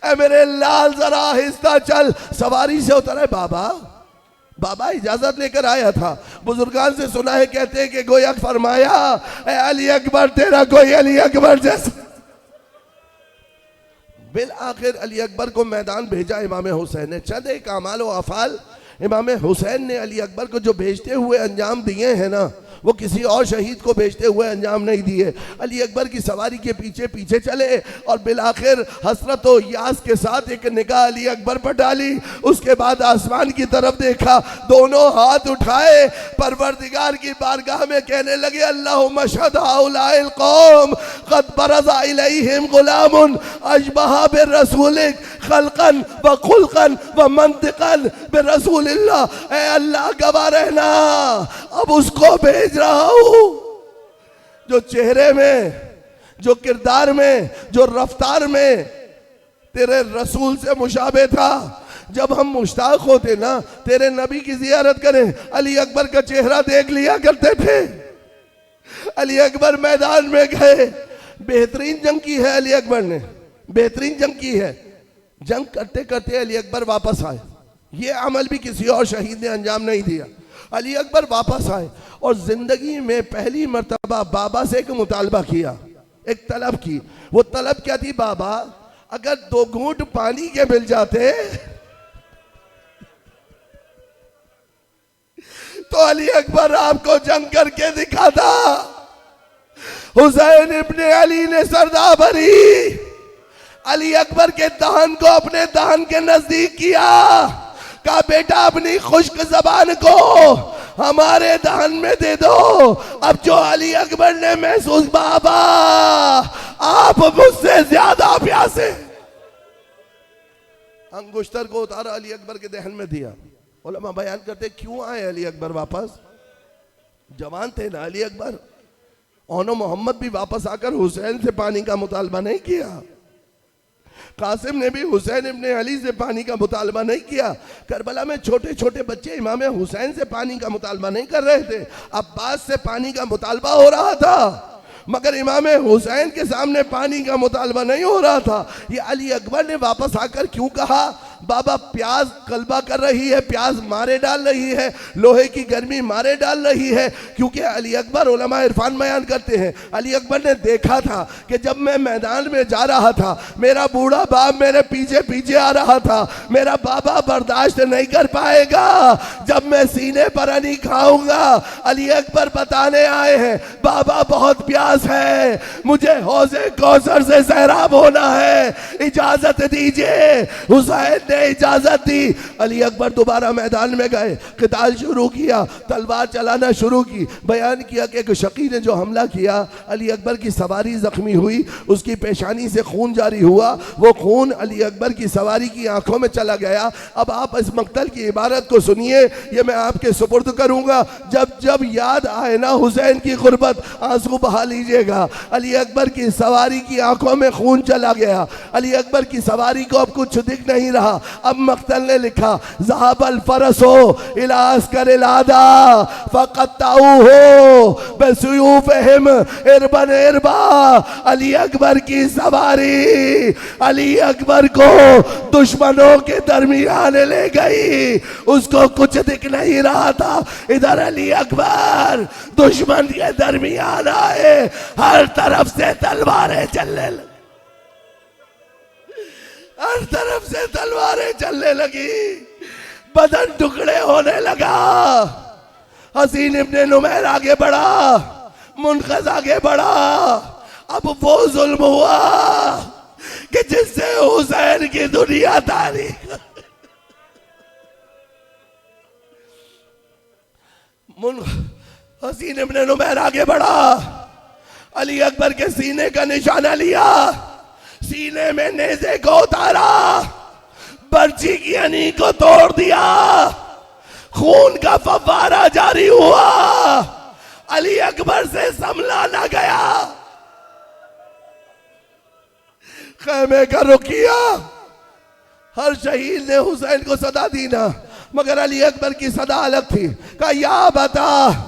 ऐ मेरे लाल जरा आहिस्ता चल। सवारी से उतरे, बाबा बाबा इजाजत लेकर आया था। बुजुर्गान से सुना है, कहते हैं कि गोया फरमाया, ऐ अली अकबर तेरा कोई अली अकबर जैसा। बिल आखिर अली अकबर को मैदान भेजा इमाम हुसैन ने। चंद एक अमाल व अफाल इमाम हुसैन ने अली अकबर को जो भेजते हुए अंजाम दिए हैं ना, वो किसी और शहीद को भेजते हुए अंजाम नहीं दिए। अली अकबर की सवारी के पीछे पीछे चले और बिल आखिर हसरत व यास के साथ एक निगाह अली अकबर पर डाली। उसके बाद आसमान की तरफ देखा, दोनों हाथ उठाए, परवरदिगार की बारगाह में कहने लगे, अल्लाहुम्मा शहद हाउलाइल कौम क़द बरज़ा इलैहिम गुलामुन अशबहा बिर्रसूलिक खल्क़न व खुल्क़न व मंतिक़न बिर्रसूलिल्लाह। ऐ अल्लाह गवाह रहना, अब उसको भेज रहा हूं जो चेहरे में, जो किरदार में, जो रफ्तार में तेरे रसूल से मुशाबे था। जब हम मुश्ताक होते ना तेरे नबी की जियारत करें, अली अकबर का चेहरा देख लिया करते थे। अली अकबर मैदान में गए, बेहतरीन जंग की है अली अकबर ने, बेहतरीन जंग की है। जंग करते करते अली अकबर वापस आए। ये अमल भी किसी और शहीद ने अंजाम नहीं दिया। अली अकबर वापस आए और जिंदगी में पहली मर्तबा बाबा से एक मुतालबा किया, एक तलब की। वो तलब क्या थी, बाबा अगर 2 घूंट पानी के मिल जाते तो अली अकबर आपको जंग करके दिखाता। हुसैन इब्ने अली ने सरदा भरी, अली अकबर के दहन को अपने दहन के नजदीक किया। कहा, बेटा अपनी खुश्क जबान को हमारे दहन में दे दो। अब जो अली अकबर ने महसूस, बाबा आप मुझसे ज्यादा प्यासे। अंगुश्तर को उतारा, अली अकबर के दहन में दिया। उलमा बयान करते क्यों आए अली अकबर वापस, जवान थे ना अली अकबर। ओनो मोहम्मद भी वापस आकर हुसैन से पानी का मुतालबा नहीं किया, कासिम ने भी हुसैन इब्ने अली से पानी का मुतालबा नहीं किया। करबला में छोटे छोटे बच्चे इमाम हुसैन से पानी का मुतालबा नहीं कर रहे थे, अब्बास से पानी का मुतालबा हो रहा था, मगर इमाम हुसैन के सामने पानी का मुतालबा नहीं हो रहा था। ये अली अकबर ने वापस आकर क्यों कहा, बाबा प्यास कलबा कर रही है, प्यास मारे डाल रही है, लोहे की गर्मी मारे डाल रही है। क्योंकि अली अकबर, उलमा इरफान बयान करते हैं, अली अकबर ने देखा था कि जब मैं मैदान में जा रहा था, मेरा बूढ़ा बाप मेरे पीछे पीछे आ रहा था, मेरा बाबा बर्दाश्त नहीं कर पाएगा जब मैं सीने पर अनी खाऊंगा। अली अकबर बताने आए हैं, बाबा बहुत प्यास है, मुझे हौज़े कौसर से सैराब होना है, इजाजत दीजिए। हुसैन ने इजाजत दी। अली अकबर दोबारा मैदान में गए, क़िताल शुरू किया, तलवार चलाना शुरू की। बयान किया कि एक शकी ने जो हमला किया, अली अकबर की सवारी जख्मी हुई, उसकी पेशानी से खून जारी हुआ, वो खून अली अकबर की सवारी की आंखों में चला गया। अब आप इस मक्तल की इबारत को सुनिए, ये मैं आपके सुपुर्द करूंगा। जब जब याद आए ना हुसैन की गुर्बत, आंसू बहा लीजिएगा। अली अकबर की सवारी की आंखों में खून चला गया, अली अकबर की सवारी को अब कुछ दिख नहीं रहा। अब मक्तल ने लिखा, ज़हाबल फरसो इलास कर लादा फ़क़त्ताऊ हो बेसुयूफ़हिम इरबन इरबा। अली अकबर की सवारी अली अकबर को दुश्मनों के दरमियान ले गई, उसको कुछ दिख नहीं रहा था। इधर अली अकबर दुश्मन के दरमियान आए, हर तरफ से तलवारें चलने लगी, हर तरफ से तलवारें चलने लगी, बदन टुकड़े होने लगा। हसीन इब्ने नुमैर आगे बढ़ा, मुनक़ज़ आगे बढ़ा। अब वो जुल्म हुआ कि जिससे हुसैन की दुनिया तारीख। हसीन इब्ने नुमैर आगे बढ़ा, अली अकबर के सीने का निशाना लिया, सीने में नेज़े को उतारा, बर्छी की अनी को तोड़ दिया, खून का फव्वारा जारी हुआ। अली अकबर से संभला ना गया, खैमे का रुख किया। हर शहीद ने हुसैन को सदा दी ना, मगर अली अकबर की सदा अलग थी। कहा, या बता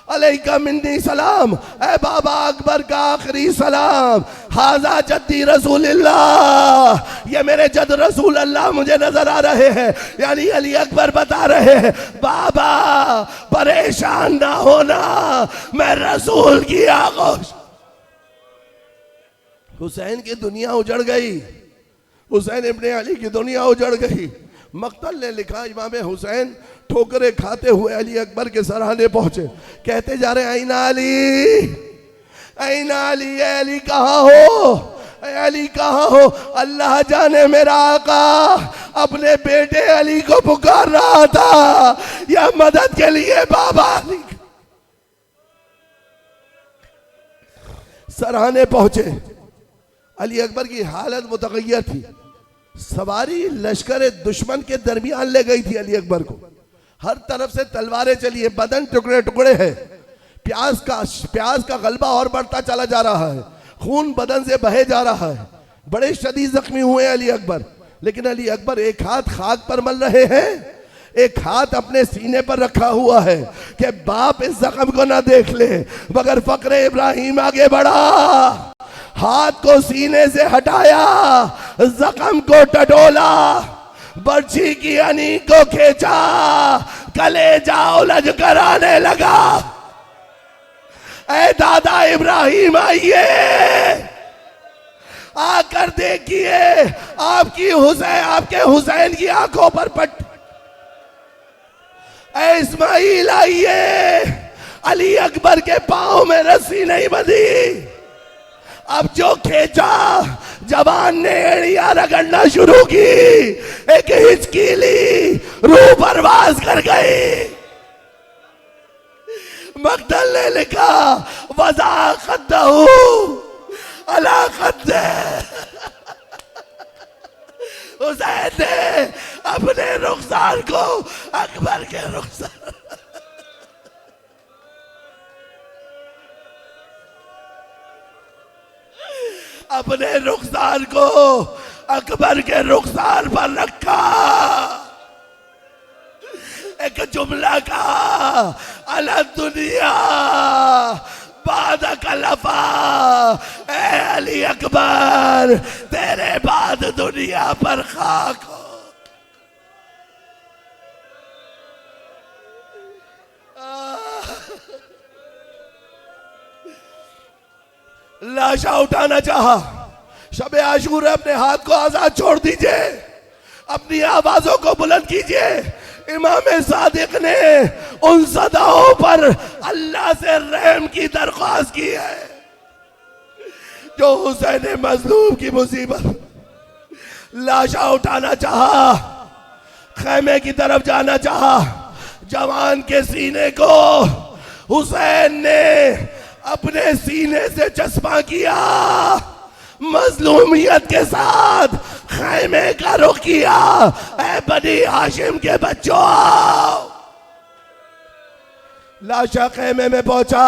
अलैका मिन्नी सलाम, ए बाबा अकबर का आखिरी सलाम। हाजा जद्दी रसूलुल्लाह, ये मेरे जद रसूल अल्लाह मुझे नजर आ रहे हैं। यानी अली अकबर बता रहे हैं, बाबा परेशान ना होना, मैं रसूल की आगोश। हुसैन की दुनिया उजड़ गई, हुसैन इब्ने अली की दुनिया उजड़ गई। मक्तल ने लिखा, इमाम हुसैन ठोकरे खाते हुए अली अकबर के सराहने पहुंचे, कहते जा रहे, ऐना अली, ऐना अली, अली कहाँ हो, अली कहाँ हो। अल्लाह जाने मेरा आका अपने बेटे अली को पुकार रहा था, यह मदद के लिए बाबा अली सराहने पहुंचे। अली अकबर की हालत मुतगय्यर थी, सवारी लश्कर दुश्मन के दरमियान ले गई थी अली अकबर को, हर तरफ से तलवारें चली है, बदन टुकड़े टुकड़े है, प्यास का गलबा और बढ़ता चला जा रहा है, खून बदन से बहे जा रहा है, बड़े शदीद जख्मी हुए अली अकबर। लेकिन अली अकबर एक हाथ खाक पर मल रहे हैं, एक हाथ अपने सीने पर रखा हुआ है कि बाप इस जख्म को ना देख ले। मगर फक्र इब्राहिम आगे बढ़ा, हाथ को सीने से हटाया, जख्म को टटोला, बर्छी की अनी को खींचा, कलेजा उलझ कर आने लगा। ऐ दादा इब्राहिम आइए, आकर देखिए आपके हुसैन की आंखों पर पट। ऐ इस्माइल आइए, अली अकबर के पांव में रस्सी नहीं बंधी। अब जो खींचा, जवान ने एड़ियां रगड़ना शुरू की, एक हिचकीली रूह परवाज कर गई। मक्तल ने लिखा, वज़ा खद्दहू अला खद्दे, हुसैन ने अपने रुखसार को अकबर के रुखसार अपने रुखसार को अकबर के रुखसार पर रखा। एक जुमला का अला दुनिया बाद कलफा, ए अली अकबर तेरे बाद दुनिया पर खाक हो। लाशा उठाना चाहा, शबे आशूर अपने हाथ को आजाद छोड़ दीजिए, अपनी आवाजों को बुलंद कीजिए। इमाम सादिक ने उन सदाओं पर अल्लाह से रहम की दरख्वास्त की है जो हुसैन मजलूम की मुसीबत। लाशा उठाना चाहा, खैमे की तरफ जाना चाहा, जवान के सीने को हुसैन ने अपने सीने से चस्पा किया, मजलूमियत के साथ खैमे का रुख किया। ऐ बनी हाशिम के बच्चों, लाशा खैमे में पहुंचा,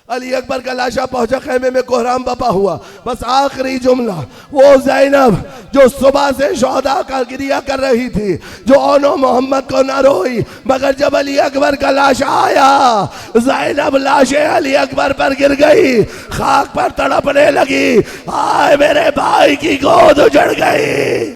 अली अकबर का लाशा पहुंचा खैमे में, कोहराम बपा हुआ। बस आखिरी जुमला, वो ज़ैनब जो सुबह से शोहदा का गिरिया कर रही थी, जो ओनो मोहम्मद को न रोई, मगर जब अली अकबर का लाशा आया, ज़ैनब लाशे अली अकबर पर गिर गई, खाक पर तड़पने लगी। हाय मेरे भाई की गोद उजड़ गई।